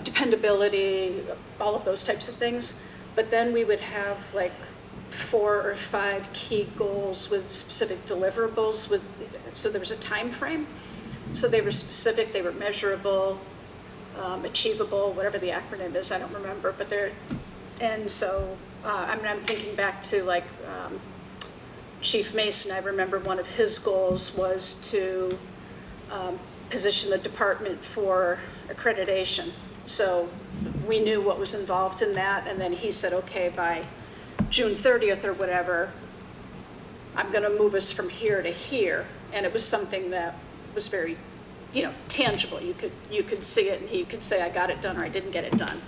dependability, all of those types of things. But then we would have like 4 or 5 key goals with specific deliverables so there was a time frame. So they were specific, they were measurable, achievable, whatever the acronym is, I don't remember, but and so, I'm thinking back to like Chief Mason. I remember one of his goals was to position the department for accreditation. So we knew what was involved in that, and then he said, okay, by June 30th or whatever, I'm gonna move us from here to here. And it was something that was very, tangible. You could see it, and he could say, I got it done, or I didn't get it done.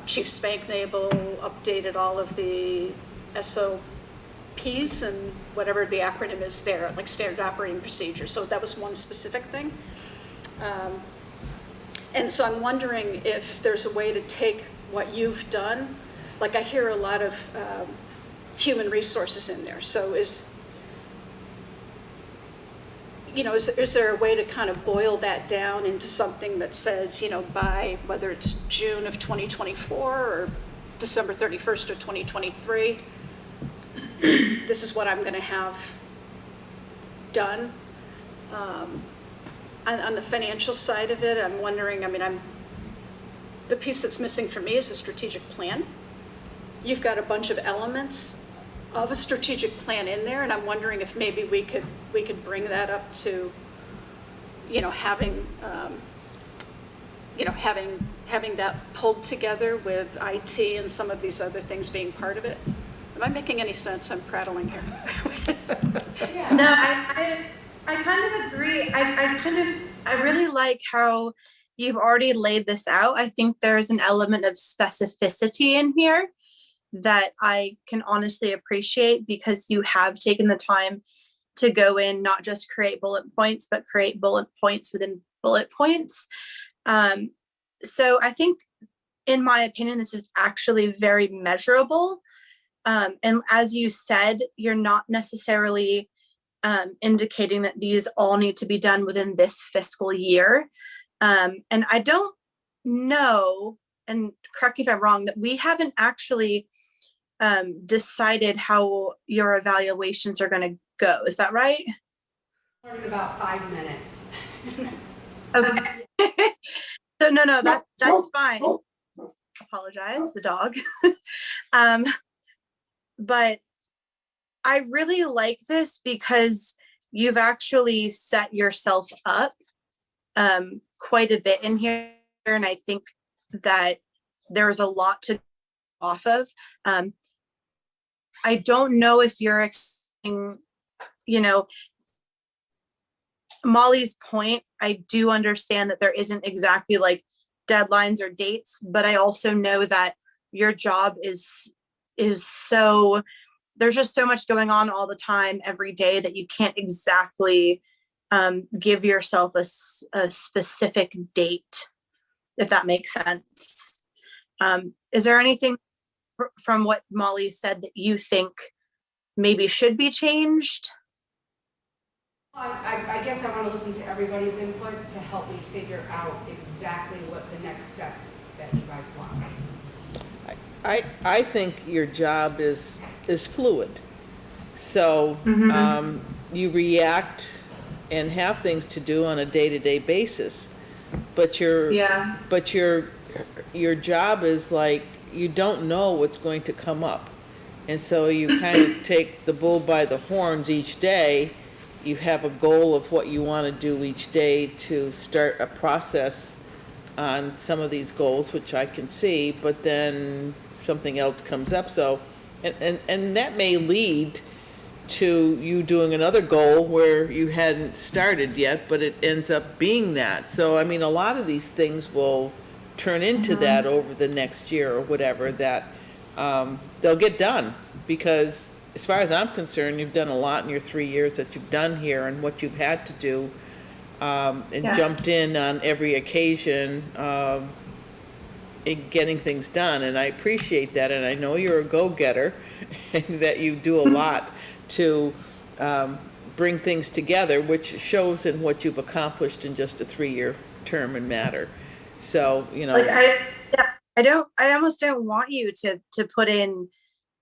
Chief Spanknable updated all of the SOPs and whatever the acronym is there, like standard operating procedure. So that was one specific thing. And so I'm wondering if there's a way to take what you've done. Like I hear a lot of human resources in there. So is there a way to kind of boil that down into something that says, by whether it's June of 2024 or December 31st of 2023, this is what I'm going to have done. On the financial side of it, I'm wondering, the piece that's missing for me is a strategic plan. You've got a bunch of elements of a strategic plan in there, and I'm wondering if maybe we could bring that up to, having that pulled together with IT and some of these other things being part of it. Am I making any sense? I'm prattling here. No, I kind of agree. I really like how you've already laid this out. I think there's an element of specificity in here that I can honestly appreciate, because you have taken the time to go in, not just create bullet points, but create bullet points within bullet points. So I think, in my opinion, this is actually very measurable. And as you said, you're not necessarily indicating that these all need to be done within this fiscal year. And I don't know, and correct me if I'm wrong, that we haven't actually decided how your evaluations are going to go. Is that right? In about 5 minutes. Okay. So no, that's fine. Apologize, the dog. But I really like this because you've actually set yourself up quite a bit in here, and I think that there's a lot to off of. I don't know if you're, Molly's point, I do understand that there isn't exactly like deadlines or dates, but I also know that your job is so, there's just so much going on all the time, every day, that you can't exactly give yourself a specific date, if that makes sense. Is there anything from what Molly said that you think maybe should be changed? I guess I want to listen to everybody's input to help me figure out exactly what the next step that you guys want. I think your job is fluid. So you react and have things to do on a day-to-day basis, but your job is like, you don't know what's going to come up, and so you kind of take the bull by the horns each day. You have a goal of what you want to do each day to start a process on some of these goals, which I can see, but then something else comes up. So, and that may lead to you doing another goal where you hadn't started yet, but it ends up being that. So, a lot of these things will turn into that over the next year or whatever, that they'll get done, because as far as I'm concerned, you've done a lot in your 3 years that you've done here, and what you've had to do, and jumped in on every occasion in getting things done. And I appreciate that, and I know you're a go-getter. and that you do a lot to bring things together, which shows in what you've accomplished in just a 3-year term and matter. So, you know. Like I almost don't want you to put in,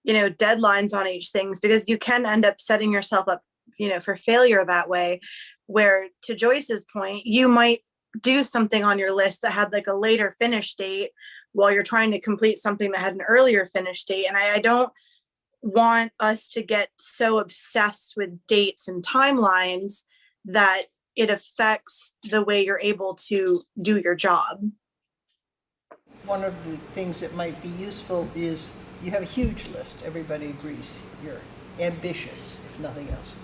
you know, deadlines on each things, because you can end up setting yourself up, you know, for failure that way, where, to Joyce's point, you might do something on your list that had like a later finish date while you're trying to complete something that had an earlier finish date. And I don't want us to get so obsessed with dates and timelines that it affects the way you're able to do your job. One of the things that might be useful is you have a huge list. Everybody agrees you're ambitious, if nothing else.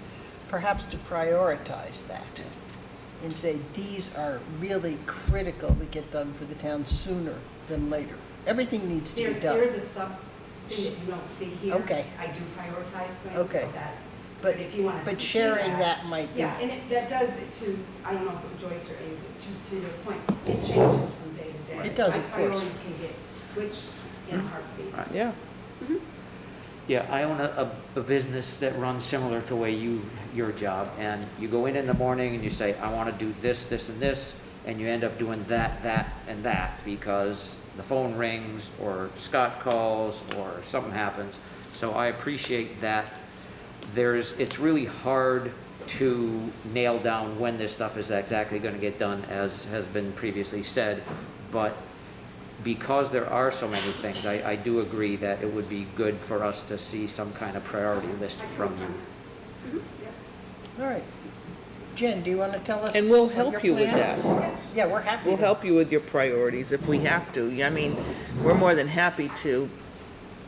Perhaps to prioritize that and say, these are really critical to get done for the town sooner than later. Everything needs to be done. There's a sub thing that you don't see here. Okay. I do prioritize things Okay. so that, But, if you want to but see sharing that might be. Yeah, and that does it to, I don't know if it was Joyce or A's, to your point, it changes from day to day. It does, My of course. priorities can get switched in a heartbeat. Right. Yeah. Yeah, I own a business that runs similar to the way your job, and you go in the morning and you say, I want to do this, this, and this, and you end up doing that, and that, because the phone rings, or Scott calls, or something happens. So I appreciate that it's really hard to nail down when this stuff is exactly going to get done, as has been previously said, but because there are so many things, I do agree that it would be good for us to see some kind of priority list from you. All right. Jen, do you want to tell us? And we'll what help your you with plan that. is? Yeah, we're happy. We'll to- help you with your priorities if we have to. I mean, we're more than happy to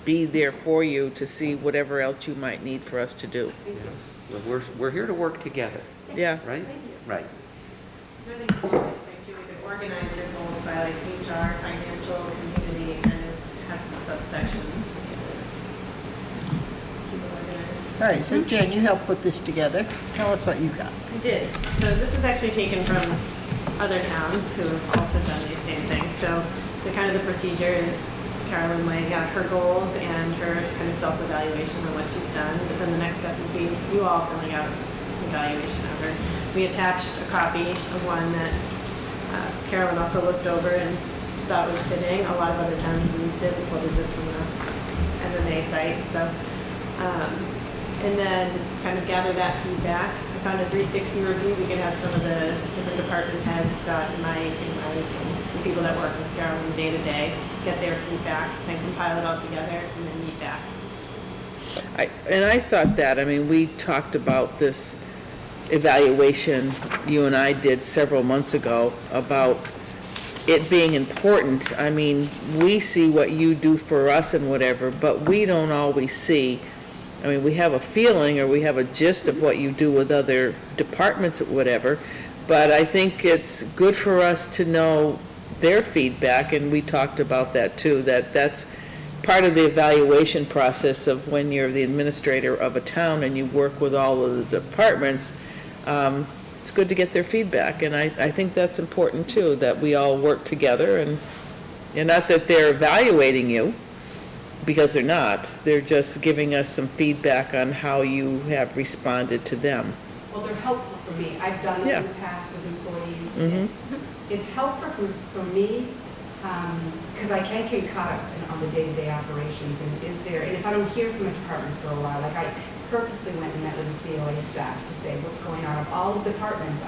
be there for you to see whatever else you might need for us to do. Well, we're here to work together, Yeah. right? Right. I think it's always great too, we could organize your goals by like HR, financial, community, kind of have some subsections, just to keep it organized. All right, so Jen, you helped put this together. Tell us what you got. I did, so this was actually taken from other towns who have also done these same things, so the kind of the procedure is Carolyn Way got her goals and her kind of self-evaluation on what she's done, but then the next step would be you all filling out an evaluation of her. We attached a copy of one that Carolyn also looked over and thought was fitting. A lot of other towns used it, we pulled it just from the MMA site, so. And then kind of gather that feedback. I found a 360 review, we could have some of the different department heads, Scott and Mike and the people that work with Carolyn day to day, get their feedback, and compile it all together, and then meet back. And I thought that, I mean, we talked about this evaluation you and I did several months ago about it being important. I mean, we see what you do for us and whatever, but we don't always see, I mean, we have a feeling or we have a gist of what you do with other departments or whatever, but I think it's good for us to know their feedback, and we talked about that too, that's part of the evaluation process of when you're the administrator of a town and you work with all of the departments. It's good to get their feedback, and I think that's important too, that we all work together, and not that they're evaluating you, because they're not, they're just giving us some feedback on how you have responded to them. Well, they're helpful for me. I've done it Yeah. in the past with employees. Mhm. It's helpful for me, because I can get caught up on the day-to-day operations, and and if I don't hear from a department for a while, like I purposely went and met with the COA staff to say what's going on of all the departments.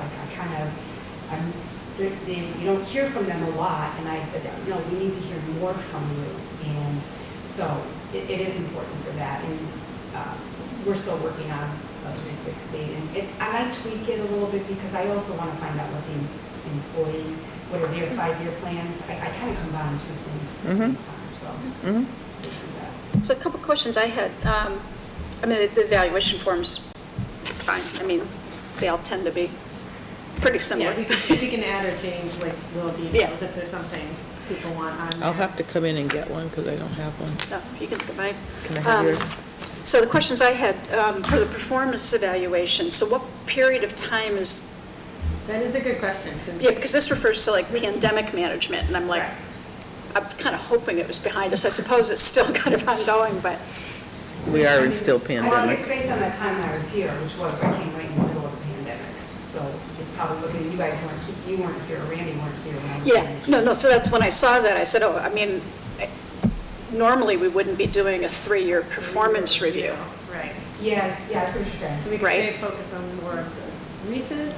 You don't hear from them a lot, and I said, no, we need to hear more from you, and so it is important for that, and we're still working on 360, and I tweak it a little bit because I also want to find out what the employee, what are their 5-year plans. I kind of combine two things at the same time, so. Mhm. we'll do that. So a couple questions I had. I mean, the evaluation forms, fine. I mean, they all tend to be pretty similar. Yeah, we can add or change like little details if there's something people want on there. I'll have to come in and get one, because I don't have one. No, you can look at mine. Can I have yours? So the questions I had for the performance evaluation, so what period of time is, That is a good question, yeah, because this refers to like pandemic management, and I'm like, Right. I'm kind of hoping it was behind us. I suppose it's still kind of ongoing, but We are in still I think pandemic. it's based on that time when I was here, which was, I came right in the middle of the pandemic. So it's probably looking, you guys weren't, you weren't here, Randy weren't here when I was Yeah, here. no, so that's when I saw that, I said, oh, I mean, normally we wouldn't be doing a 3-year performance review. Right. Yeah, I see what you're saying. So we could Right. say focus on more of the recent,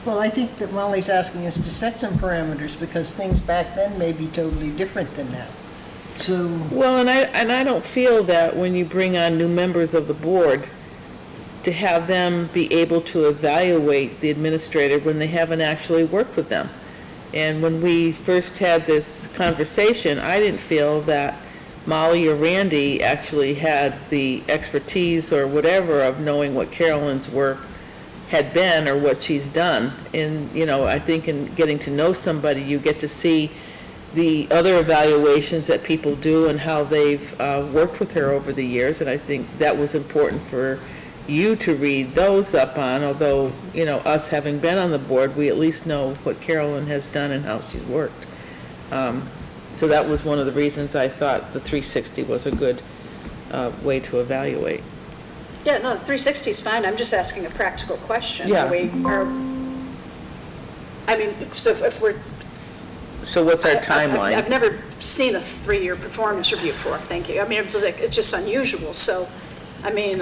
Well, I think that Molly's asking us to set some parameters because things back then may be totally different than now. So, Well, and I don't feel that when you bring on new members of the board, to have them be able to evaluate the administrator when they haven't actually worked with them. And when we first had this conversation, I didn't feel that Molly or Randy actually had the expertise or whatever of knowing what Carolyn's work had been or what she's done. And, you know, I think in getting to know somebody, you get to see the other evaluations that people do and how they've worked with her over the years. And I think that was important for you to read those up on, although, you know, us having been on the board, we at least know what Carolyn has done and how she's worked. So that was one of the reasons I thought the 360 was a good way to evaluate. Yeah, no, 360 is fine, I'm just asking a practical question. Yeah. I mean, so if we're. So what's our I've timeline? never seen a 3-year performance review for, thank you. I mean, it's just unusual, so, I mean,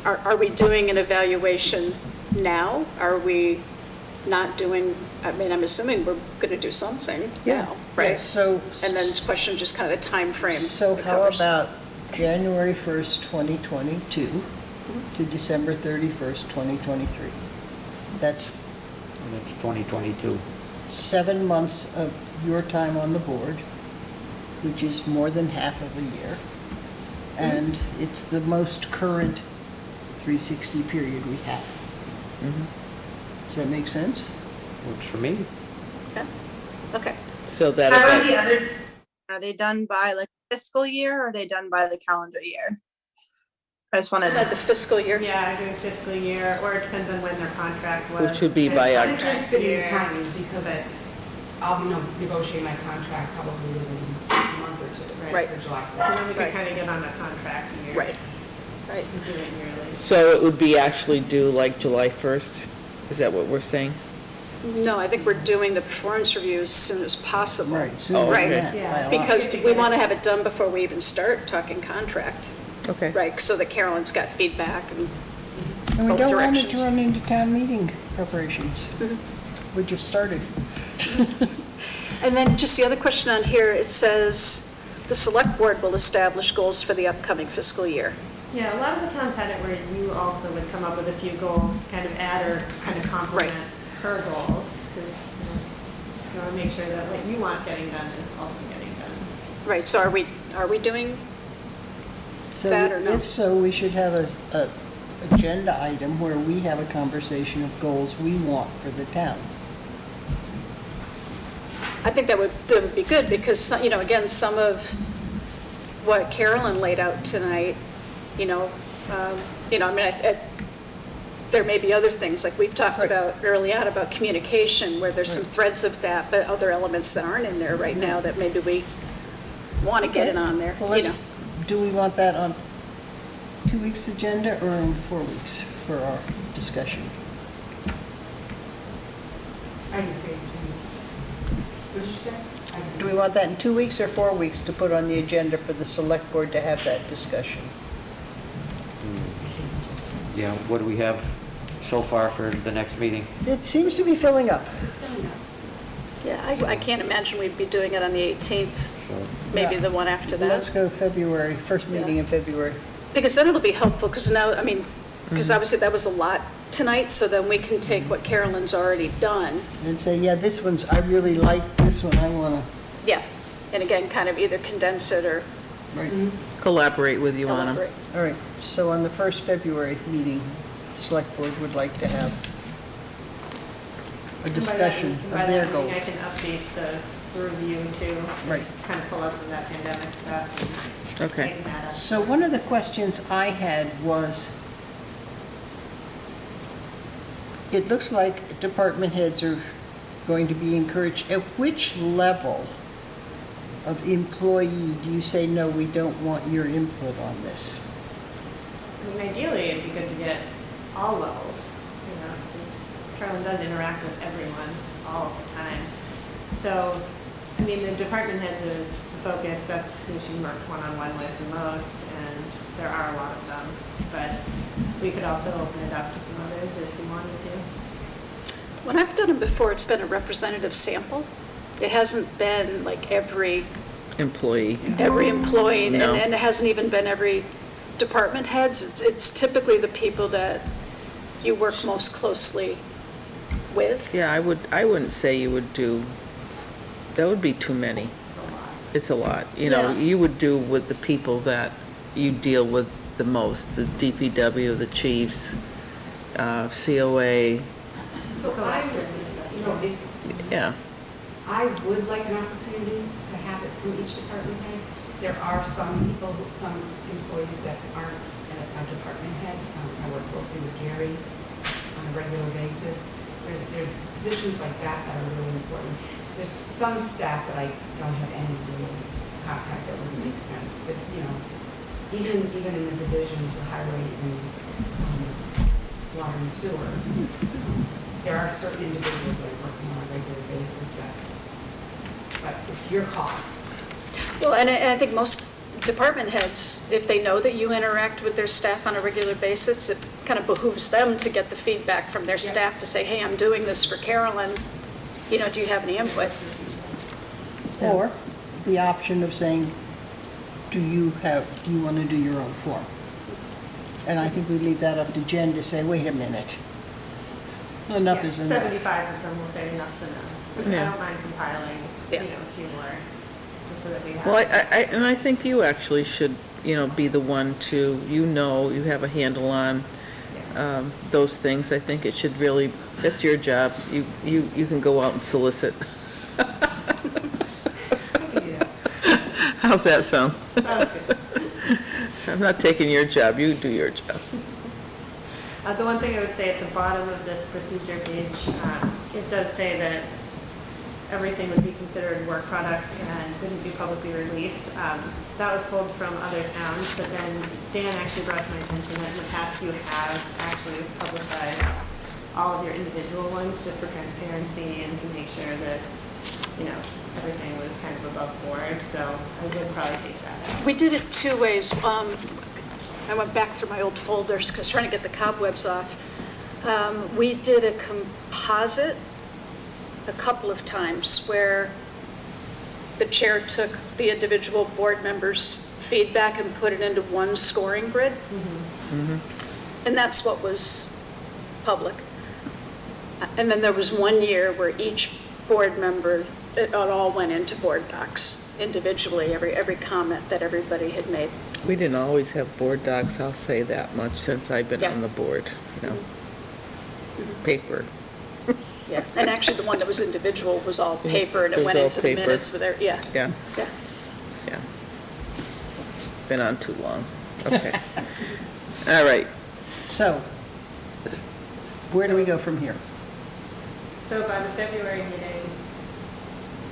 are we doing an evaluation now? Are we not doing, I mean, I'm assuming we're going to do something yeah, now, right? yeah, so. And then the question, just kind of the timeframe. So it how covers. about January 1st, 2022 to December 31st, 2023? That's 2022. 7 months of your time on the board, which is more than half of a year. And it's the most current 360 period we have. Does that make sense? Works for me. Okay. So that How are about, the other, are they done by like fiscal year or are they done by the calendar year? I just wanted By to, the fiscal year? yeah, doing fiscal year, or it depends on when their contract was. which would be by It's October. just fitting year, timing because but- I'll be negotiating my contract probably within a month or two. Right. For July So 1st. then we Right. could kind of get on the contract year. Right. Right. And do it yearly. So it would be actually due like July 1st? Is that what we're saying? No, I think we're doing the performance review as soon as possible. Right, sooner Oh, than Right. that, Yeah. by a lot. Because we want to have it done before we even start talking contract, Okay. right? So that Carolyn's got feedback and, And we both don't want it to directions. run into town meeting preparations. We just started. and then just the other question on here, it says, the select board will establish goals for the upcoming fiscal year. Yeah, a lot of the towns had it where you also would come up with a few goals, kind of add or kind of complement her goals, because you want to make sure that what you want getting done is also getting done. Right, so are we doing, So That or no? if so, we should have a agenda item where we have a conversation of goals we want for the town. I think that would be good, because, you know, again, some of what Carolyn laid out tonight, I mean, there may be other things, like we've talked Right. about early on, about communication, where there's some Right. threads of that, but other elements that aren't in there right now that maybe we want to get it on there, Well, you know. do we want that on 2 weeks' agenda or in 4 weeks for our discussion? I didn't pay attention. What did you say? I didn't- Do we want that in 2 weeks or 4 weeks to put on the agenda for the select board to have that discussion? Yeah, what do we have so far for the next meeting? It seems to be filling up. It's coming up. Yeah, I can't imagine we'd be doing it on the 18th, maybe Yeah. the one after that. Let's go February, first meeting in February. Because then it'll be helpful, because now, I mean, because obviously that was a lot tonight, so then we can take what Carolyn's already done. And say, yeah, this one's, I really like this one, I want to, Yeah, and again, kind of either condense it or right. Collaborate with you on them. elaborate. All right, so on the first February meeting, the select board would like to have a And by that- discussion by of that their meeting, goals. I can update the review too. Right. Kind of pull out some of that pandemic stuff. and Okay. tighten that up. So one of the questions I had was, it looks like department heads are going to be encouraged, at which level of employee, do you say, no, we don't want your input on this? I mean, ideally, it'd be good to get all levels, because Carolyn does interact with everyone all the time. So, I mean, the department heads are the focus, that's who she works one-on-one with the most, and there are a lot of them. But we could also open it up to some others if we wanted to. When I've done it before, it's been a representative sample. It hasn't been like every Employee. employee, No. and it hasn't even been every department heads. It's typically the people that you work most closely with. Yeah, I wouldn't say you would do, that would be too many. It's a lot. You know, Yeah. you would do with the people that you deal with the most, the DPW, the chiefs, COA, So I would, you know, if, yeah. I would like an opportunity to have it from each department head. There are some people, some employees that aren't a department head. I work closely with Gary on a regular basis. There's positions like that that are really important. There's some staff that I don't have any real contact that wouldn't make sense, but, you know, even in the divisions, the highway and water and sewer, there are certain individuals that work on a regular basis that, but it's your call. Well, and I think most department heads, if they know that you interact with their staff on a regular basis, it kind of behooves them to get the feedback from their staff to say, hey, I'm doing this for Carolyn, you know, do you have any input? Or the option of saying, do you want to do your own form? And I think we leave that up to Jen to say, wait a minute. Enough is enough. 75 of them will say enough's enough. Yeah. I don't mind compiling, Yeah. a few more, just so that we have. Well, and I think you actually should, be the one to, you have a handle on those things. I think it should really, that's your job. You can go out and solicit. I can do that. How's that sound? Sounds good. I'm not taking your job, you do your job. The one thing I would say at the bottom of this procedure page, it does say that everything would be considered work products and couldn't be publicly released. That was pulled from other towns, but then Dan actually brought to my attention that in the past you have actually publicized all of your individual ones just for transparency and to make sure that, everything was kind of above board. So I would probably take that out. We did it two ways. I went back through my old folders because trying to get the cobwebs off. We did a composite a couple of times where the chair took the individual board members' feedback and put it into one scoring grid. And that's what was public. And then there was 1 year where each board member, it all went into board docs individually, every comment that everybody had made. We didn't always have board docs, I'll say that much, since I've been Yeah. on the board, Paper. Yeah, and actually the one that was individual was all Yeah, paper and it it was went all into the paper. minutes with their, yeah. Yeah, Yeah. yeah. Been on too long. Okay. All right. So, where do we go from here? So by the February meeting,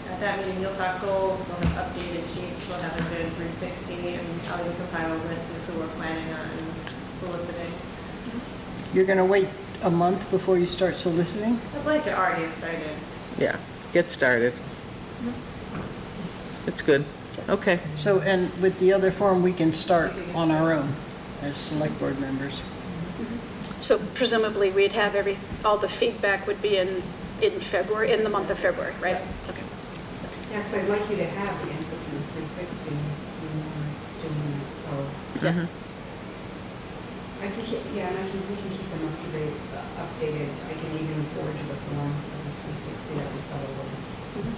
at that meeting, you'll talk goals, we'll have updated sheets, we'll have a good 360, and I'll even compile a list of who we're planning on soliciting. You're going to wait a month before you start soliciting? I'd like to already have started. Yeah, get started. It's good. Okay. So, and with the other form, we can start on our own as select board members. So presumably we'd have all the feedback would be in February, in the month of February, right? Okay. Yeah, because I'd like you to have the input from 360 when we're doing that, so. Yeah. I can keep, yeah, and we can keep them up to date, updated. I can even forward you the form for the 360 that was settled over.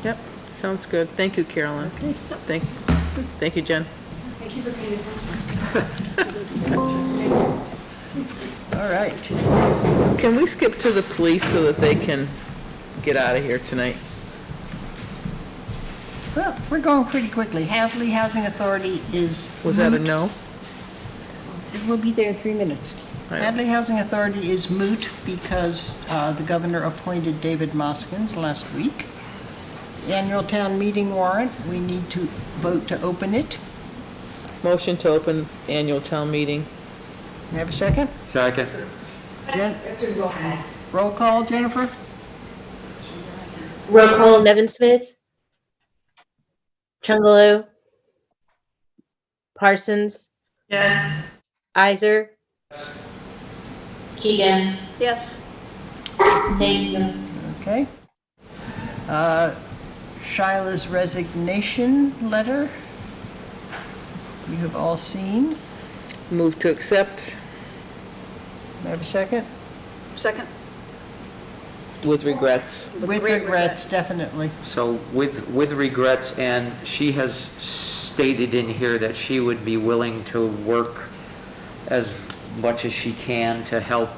Yep, sounds good. Thank you, Carolyn. Thank you, Jen. Thank you for paying attention. All right. Can we skip to the police so that they can get out of here tonight? Well, we're going pretty quickly. Hadley Housing Authority is. Was that a no? We'll be there in 3 minutes. I know. Hadley Housing Authority is moot because the governor appointed David Moskins last week. annual town meeting warrant. We need to vote to open it. Motion to open annual town meeting. May I have a second? Second. Roll call, Jennifer? Roll call, Nevin Smith. Chungalo. Parsons. Yes. Iser. Keegan. Yes. Thank you. Okay. Shyla's resignation letter. You have all seen. Move to accept May I have a second? Second? with regrets. With regrets, definitely. So with regrets, and she has stated in here that she would be willing to work as much as she can to help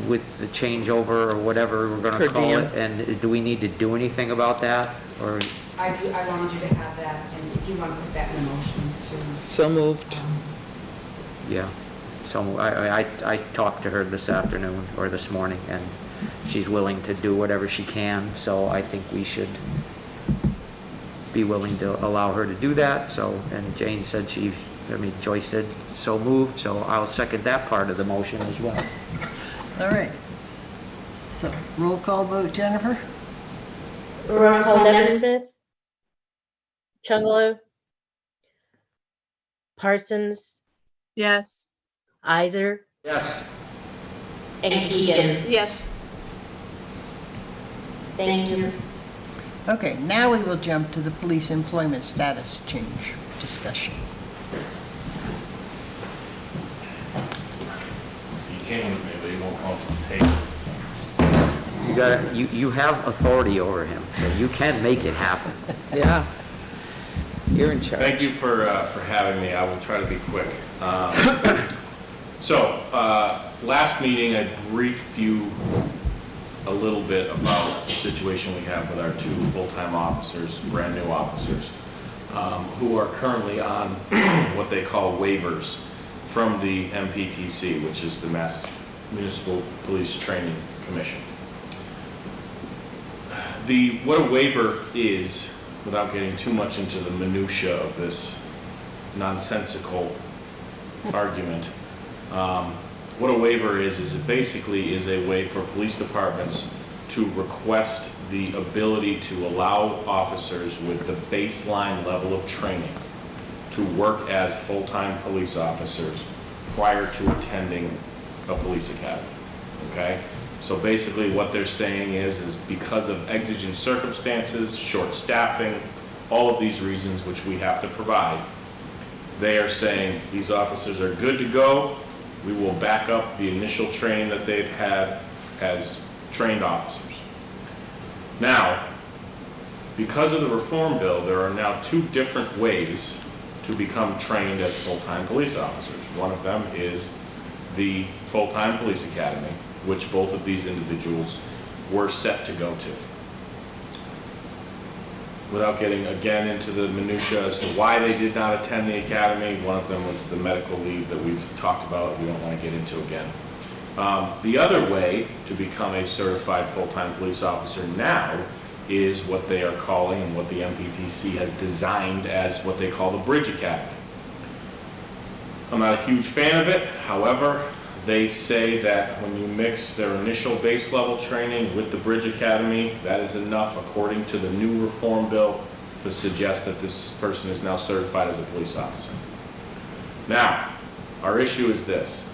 with the changeover or whatever we're Per gonna call diem. it. And do we need to do anything about that, or? I wanted you to have that, and if you want to put that in the motion to. So moved. Yeah, so I talked to her this afternoon or this morning, and she's willing to do whatever she can, so I think we should be willing to allow her to do that, so, and Jane said Joyce said so moved, so I'll second that part of the motion as well. All right. So roll call vote, Jennifer? Roll call, Nevin Smith. Chungalo. Parsons. Yes. Iser. Yes. And Keegan. Yes. Thank you. Okay, now we will jump to the police employment status change discussion. You came with me, but you won't come to the table. You got, you have authority over him, so you can make it happen. Yeah. You're in charge. Thank you for having me. I will try to be quick. Last meeting, I briefed you a little bit about the situation we have with our two full-time officers, brand-new officers, who are currently on what they call waivers from the MPTC, which is the Mass Municipal Police Training Commission. What a waiver is, without getting too much into the minutia of this nonsensical argument, what a waiver is it basically is a way for police departments to request the ability to allow officers with the baseline level of training to work as full-time police officers prior to attending a police academy, okay? So basically what they're saying is because of exigent circumstances, short staffing, all of these reasons which we have to provide, they are saying these officers are good to go. We will back up the initial training that they've had as trained officers. Now, because of the reform bill, there are now two different ways to become trained as full-time police officers. One of them is the full-time police academy, which both of these individuals were set to go to. Without getting again into the minutia as to why they did not attend the academy, one of them was the medical leave that we've talked about, we don't want to get into again. The other way to become a certified full-time police officer now is what they are calling, and what the MPTC has designed as what they call the Bridge Academy. I'm not a huge fan of it, however, they say that when you mix their initial base level training with the Bridge Academy, that is enough, according to the new reform bill, to suggest that this person is now certified as a police officer. Now, our issue is this.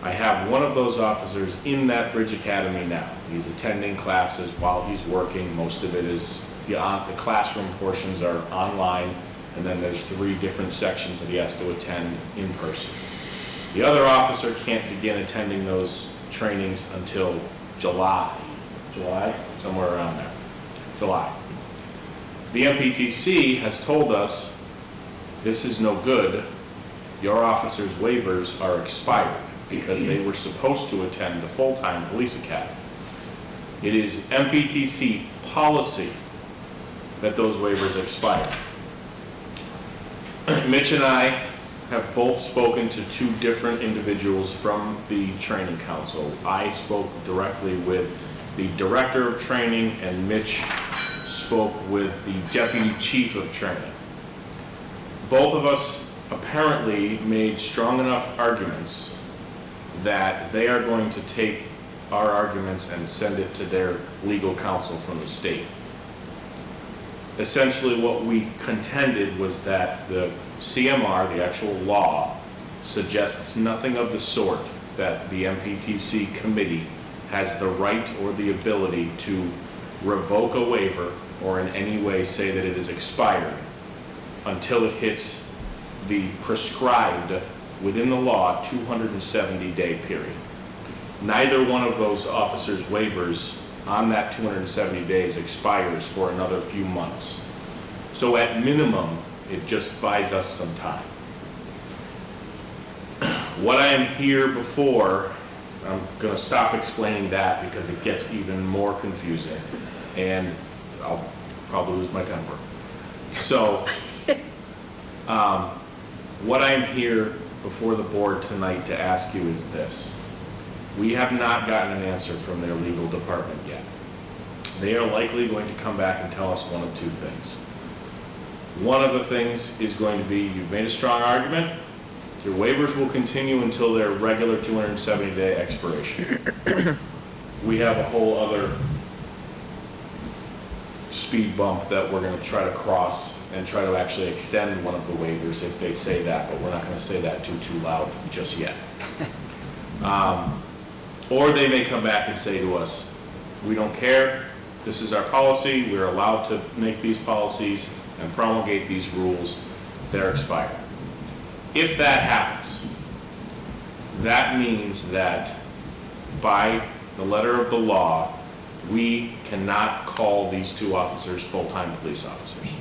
I have one of those officers in that Bridge Academy now. He's attending classes while he's working. Most of it is, the classroom portions are online, and then there's 3 different sections that he has to attend in person. The other officer can't begin attending those trainings until July, somewhere around there, July. The MPTC has told us, this is no good, your officers' waivers are expired because they were supposed to attend the full-time police academy. It is MPTC policy that those waivers expire. Mitch and I have both spoken to 2 different individuals from the training council. I spoke directly with the director of training, and Mitch spoke with the deputy chief of training. Both of us apparently made strong enough arguments that they are going to take our arguments and send it to their legal counsel from the state. Essentially, what we contended was that the CMR, the actual law, suggests nothing of the sort that the MPTC committee has the right or the ability to revoke a waiver or in any way say that it is expired until it hits the prescribed, within the law, 270-day period. Neither one of those officers' waivers on that 270 days expires for another few months. So at minimum, it just buys us some time. What I am here before, I'm going to stop explaining that because it gets even more confusing and I'll probably lose my temper. So, what I am here before the board tonight to ask you is this. We have not gotten an answer from their legal department yet. They are likely going to come back and tell us one of two things. One of the things is going to be, you've made a strong argument, your waivers will continue until their regular 270-day expiration. We have a whole other speed bump that we're going to try to cross and try to actually extend one of the waivers if they say that, but we're not going to say that too loud just yet. Or they may come back and say to us, we don't care, this is our policy, we're allowed to make these policies and promulgate these rules, they're expired. If that happens, that means that by the letter of the law, we cannot call these two officers full-time police officers.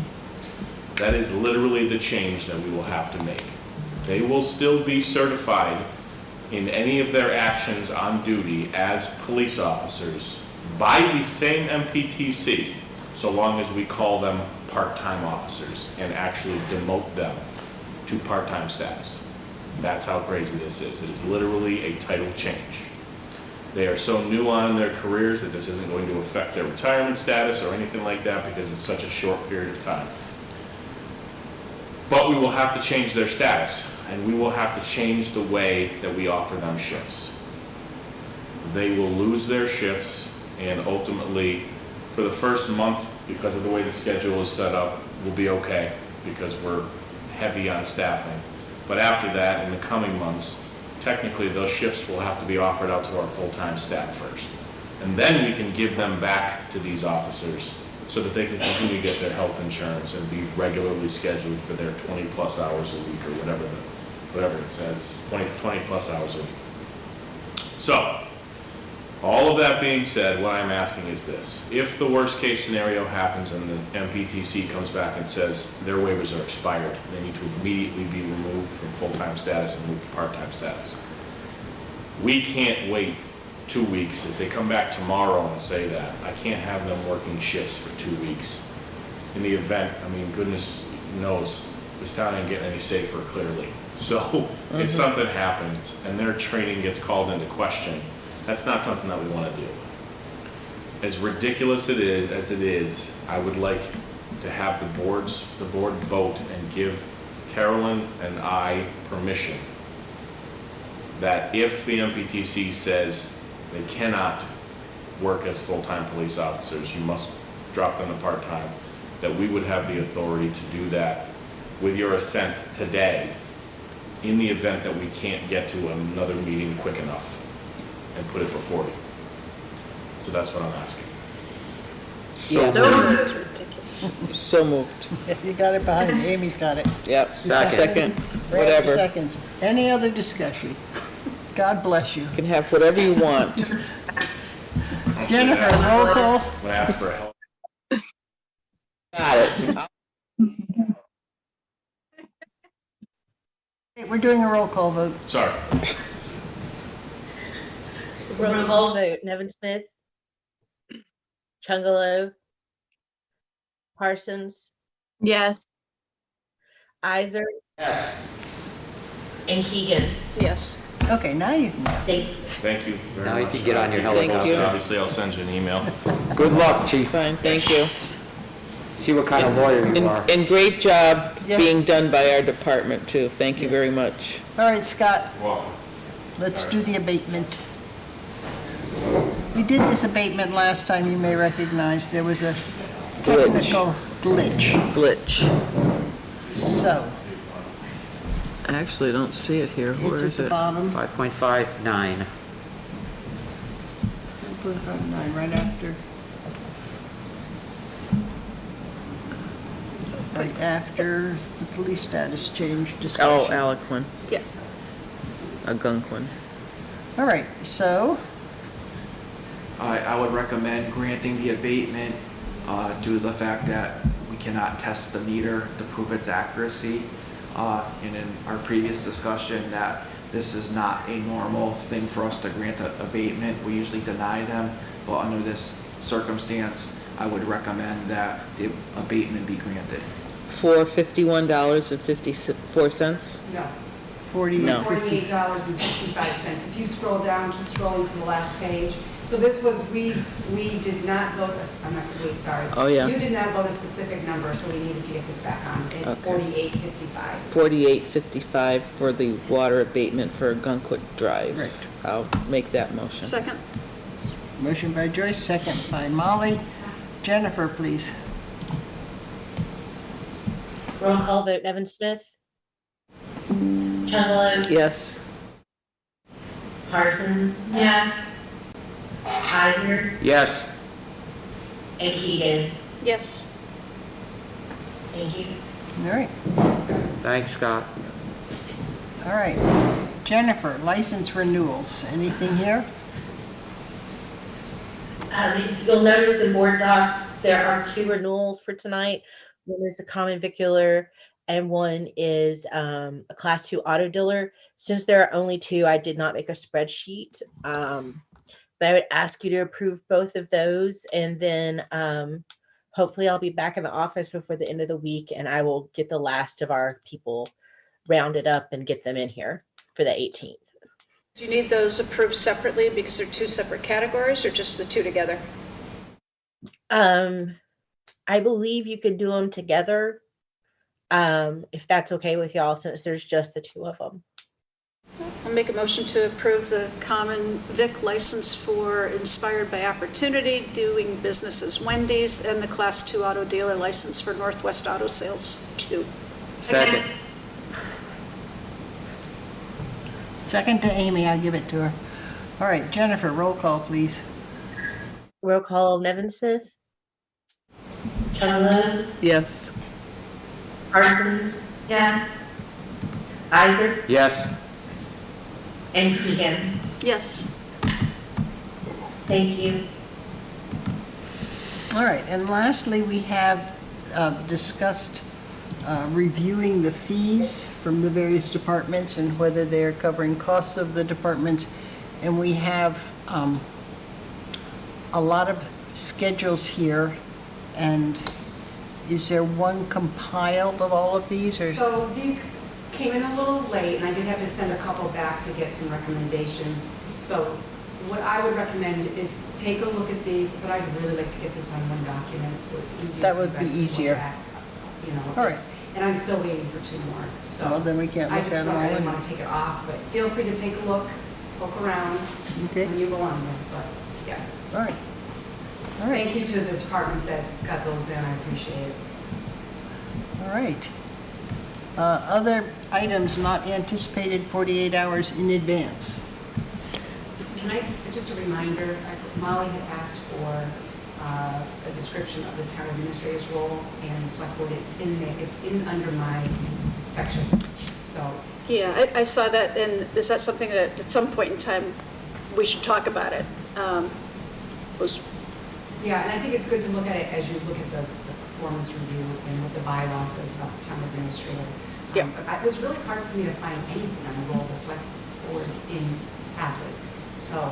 That is literally the change that we will have to make. They will still be certified in any of their actions on duty as police officers by the same MPTC, so long as we call them part-time officers and actually demote them to part-time status. That's how crazy this is. It is literally a title change. They are so new on in their careers that this isn't going to affect their retirement status or anything like that because it's such a short period of time. But we will have to change their status, and we will have to change the way that we offer them shifts. They will lose their shifts, and ultimately, for the first month, because of the way the schedule is set up, we'll be okay because we're heavy on staffing. But after that, in the coming months, technically those shifts will have to be offered out to our full-time staff first. And then we can give them back to these officers so that they can continue to get their health insurance and be regularly scheduled for their 20 plus hours a week or whatever it says, 20 plus hours a week. So, all of that being said, what I'm asking is this. If the worst case scenario happens and the MPTC comes back and says their waivers are expired, they need to immediately be removed from full-time status and moved to part-time status. We can't wait 2 weeks. If they come back tomorrow and say that, I can't have them working shifts for 2 weeks. In the event, I mean, goodness knows, this town ain't getting any safer, clearly. So, if something happens and their training gets called into question, that's not something that we want to do. As ridiculous as it is, I would like to have the board vote and give Carolyn and I permission that if the MPTC says they cannot work as full-time police officers, you must drop them to part-time, that we would have the authority to do that with your assent today in the event that we can't get to another meeting quick enough and put it before you. So that's what I'm asking. So moved. You got it behind, Amy's got it. Yep. Second. Whatever. Randy seconds. Any other discussion? God bless you. You can have whatever you want. Jennifer, roll call. I'm gonna ask for help. Got it. Hey, we're doing a roll call vote. Sorry. Roll call vote. Nevin Smith. Chungalo. Parsons. Yes. Iser. Yes. And Keegan. Yes. Okay, now you can go. Thank you very much. Now you can get on your Thank helicopter. you. Obviously, I'll send you an email. Good luck, chief. Fine, thank you. See what kind of lawyer you are. And great job Yes. being done by our department too. Thank you Yes. very much. All right, Scott, Welcome. let's do the abatement. We did this abatement last time, you may recognize. There was a Glitch. technical glitch. Glitch. So, I actually don't see it here. Where it's is at the it? bottom. 5.59. Right after. Right after the police status change discussion. Oh, Algonquin. Yeah. Algonquin. All right, so, I would recommend granting the abatement due to the fact that we cannot test the meter to prove its accuracy. And in our previous discussion, that this is not a normal thing for us to grant an abatement. We usually deny them, but under this circumstance, I would recommend that the abatement be granted. For $51.54. No, 48. No. $48.55. If you scroll down, keep scrolling to the last page. So this was, we did not vote, I'm not, wait, sorry. Oh, yeah. You did not vote a specific number, so we needed to get this back on. It's Okay. $48.55. $48.55 for the water abatement for Gunkwit Drive. Right. I'll make that motion. Second. Motion by Joyce, second by Molly. Jennifer, please. Roll call vote, Nevin Smith. Chugalo. Yes. Parsons. Yes. Isaac. Yes. And Keegan. Yes. Thank you. All right, Thanks, Scott. all right. Jennifer, license renewals, anything here? You'll notice in board docs, there are 2 renewals for tonight. One is a common vicular and one is a class 2 auto dealer. Since there are only 2, I did not make a spreadsheet. But I would ask you to approve both of those, and then hopefully I'll be back in the office before the end of the week, and I will get the last of our people rounded up and get them in here for the 18th. Do you need those approved separately because they're 2 separate categories, or just the 2 together? I believe you could do them together, if that's okay with y'all, since there's just the 2 of them. I'll make a motion to approve the common vic license for Inspired by Opportunity, doing business as Wendy's, and the Class 2 auto dealer license for Northwest Auto Sales 2. Second. Second to Amy, I'll give it to her. All right, Jennifer, roll call, please. Roll call, Nevin Smith. Chugalo. Yes. Parsons. Yes. Isaac. Yes. And Keegan. Yes. Thank you. All right, and lastly, we have discussed reviewing the fees from the various departments and whether they're covering costs of the departments. And we have a lot of schedules here. And is there one compiled of all of these, or? So these came in a little late, and I did have to send a couple back to get some recommendations. So what I would recommend is take a look at these, but I'd really like to get this on one document, so it's easier. That for would you be guys to look easier. at, You know, All right. and I'm still waiting for 2 more, so. Well, then we can't I look just at them want, I all. didn't want to take it off, but feel free to take a look, poke around Okay, when you go on there, but, yeah. all right. All right, Thank you to the departments that got those in, I appreciate it. all right. Other items not anticipated 48 hours in advance. Can I, just a reminder, Molly had asked for a description of the town administrator's role and the select board. It's in there, it's in under my section, so. Yeah, I saw that, and is that something that at some point in time, we should talk about it? Yeah, and I think it's good to look at it as you look at the performance review and what the bylaw says about the town administrator. Yeah. But it was really hard for me to find anything on the role of the select board in Hadley, so.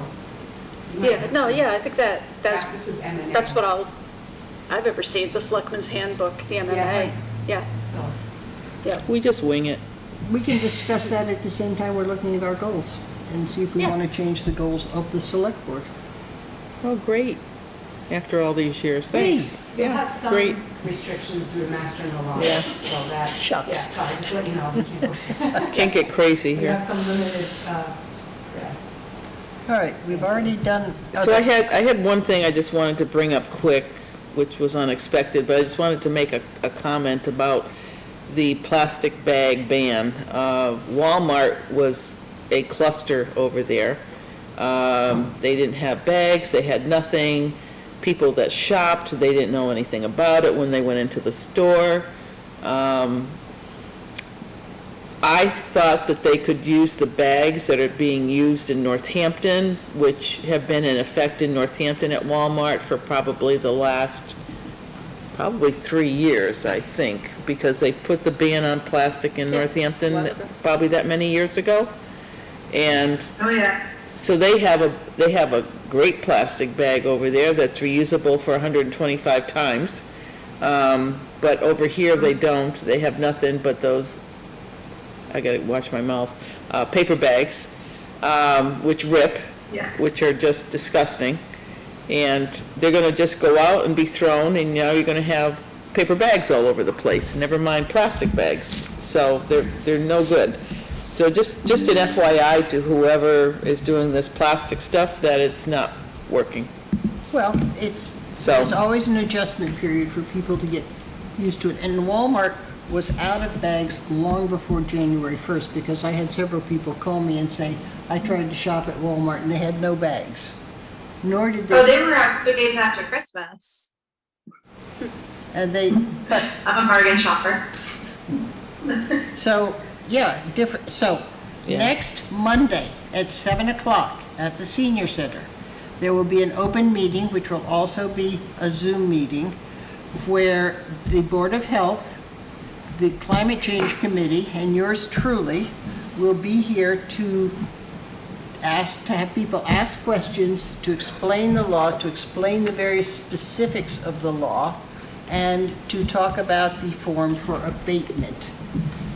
you might Yeah, have no, some- yeah, I think that's This was MMA. that's what I've ever seen, the Selectmen's Handbook, the MMA. right. Yeah, So, We just wing it. We can discuss that at the same time we're looking at our goals and see if we Yeah. want to change the goals of the select board. Oh, great. After all these years, Hey, thanks. You'll Yeah, have some great. restrictions due to master and laws, Yeah. so that, Shucks. yeah, sorry, just let you know, we can't. Can't get crazy We here. have some limited, yeah. All right, we've already done. So I had one thing I just wanted to bring up quick, which was unexpected, but I just wanted to make a comment about the plastic bag ban. Walmart was a cluster over there. They didn't have bags, they had nothing. People that shopped, they didn't know anything about it when they went into the store. I thought that they could use the bags that are being used in Northampton, which have been in effect in Northampton at Walmart for probably the last, 3 years, I think, because they put the ban on plastic in Northampton probably that many years ago. And Oh, yeah. so they have a great plastic bag over there that's reusable for 125 times. But over here, they don't. They have nothing but those, I gotta watch my mouth, paper bags, which rip, Yeah. which are just disgusting. And they're gonna just go out and be thrown, and now you're gonna have paper bags all over the place, never mind plastic bags. So they're no good. So just an FYI to whoever is doing this plastic stuff, that it's not working. Well, So- there's always an adjustment period for people to get used to it. And Walmart was out of bags long before January 1st, because I had several people call me and say, I tried to shop at Walmart and they had no bags. Nor did Oh, they were out 2 days after Christmas. And but I'm a bargain shopper. So, yeah, different, so, Yeah. next Monday at 7 o'clock at the Senior Center, there will be an open meeting, which will also be a Zoom meeting, where the Board of Health, the Climate Change Committee, and yours truly will be here to have people ask questions, to explain the law, to explain the various specifics of the law, and to talk about the form for abatement.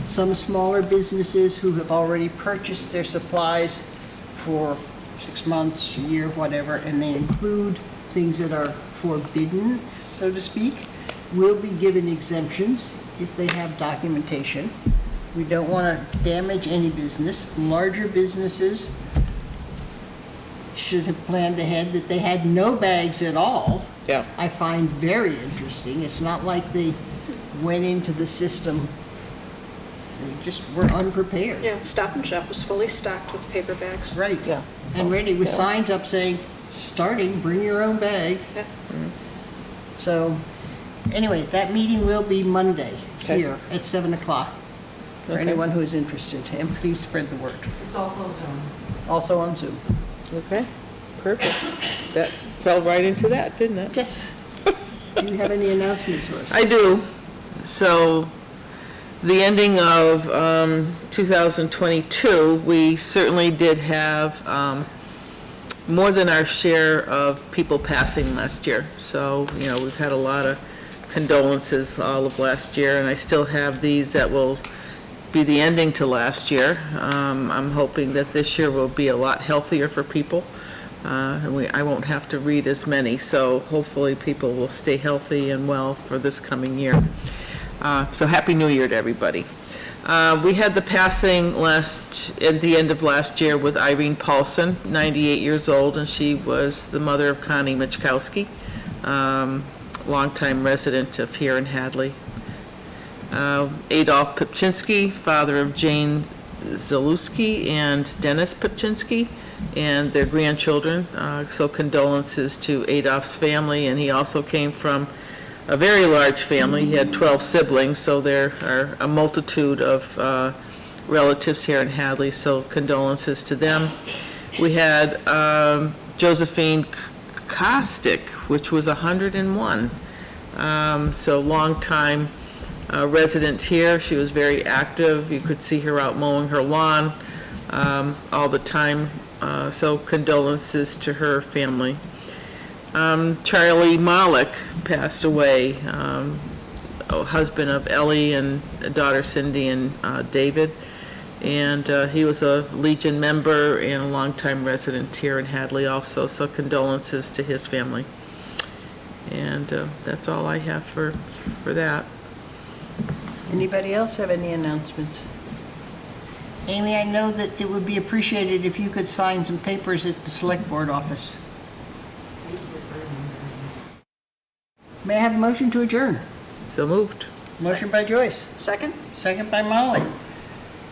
Some smaller businesses who have already purchased their supplies for 6 months, a year, whatever, and they include things that are forbidden, so to speak, will be given exemptions if they have documentation. We don't want to damage any business. Larger businesses should have planned ahead that they had no bags at all. Yeah. I find very interesting. It's not like they went into the system, they just were unprepared. Yeah, Stop and Shop was fully stocked with paper bags. Right. Yeah. And ready with Yeah. signs up saying, starting, bring your own bag. Yeah. So, anyway, that meeting will be Monday Okay. here at 7 o'clock for Okay. anyone who is interested, and please spread the word. It's also Zoom. Also on Zoom. Okay, perfect. That fell right into that, didn't it? Yes. Do you have any announcements for us? I do. So, the ending of 2022, we certainly did have more than our share of people passing last year. So, we've had a lot of condolences all of last year, and I still have these that will be the ending to last year. I'm hoping that this year will be a lot healthier for people. And I won't have to read as many, so hopefully people will stay healthy and well for this coming year. So Happy New Year to everybody. We had the passing at the end of last year with Irene Paulson, 98 years old, and she was the mother of Connie Michkowski, longtime resident of here in Hadley. Adolf Pipchinsky, father of Jane Zalewski and Dennis Pipchinsky, and their grandchildren. So condolences to Adolf's family, and he also came from a very large family. He had 12 siblings, so there are a multitude of relatives here in Hadley, so condolences to them. We had Josephine Kostick, which was 101. So long time resident here. She was very active. You could see her out mowing her lawn all the time. So condolences to her family. Charlie Malik passed away, husband of Ellie and daughter Cindy and David. And he was a Legion member and a longtime resident here in Hadley also, so condolences to his family. And that's all I have for that. Anybody else have any announcements? Amy, I know that it would be appreciated if you could sign some papers at the select board office. May I have a motion to adjourn? So moved. Motion by Joyce, Second? second by Molly.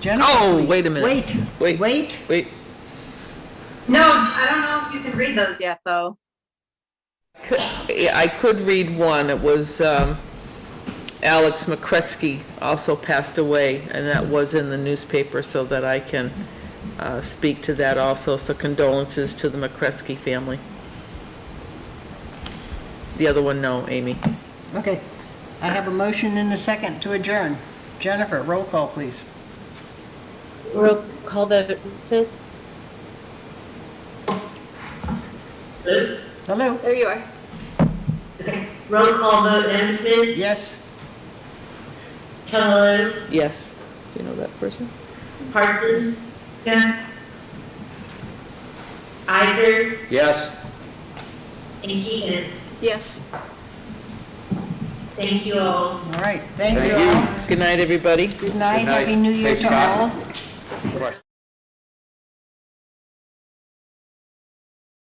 Jennifer, Oh, please. wait a minute. Wait. No, I don't know if you can read those yet, though. I could read one. It was Alex McCretsky also passed away, and that was in the newspaper, so that I can speak to that also. So condolences to the McCretsky family. The other one, no, Amy. Okay. I have a motion and a second to adjourn. Jennifer, roll call, please. Roll call vote, Smith? Hello? There you are. Okay, roll call vote, Em Smith? Yes. Chungalo? Yes. Do you know that person? Parsons? Yes. Iser? Yes? And Keegan? Yes. Thank you all. All right. Thank Thank you you. all. Good night, everybody. Good night. Good night. Happy New Year Stay to all. strong.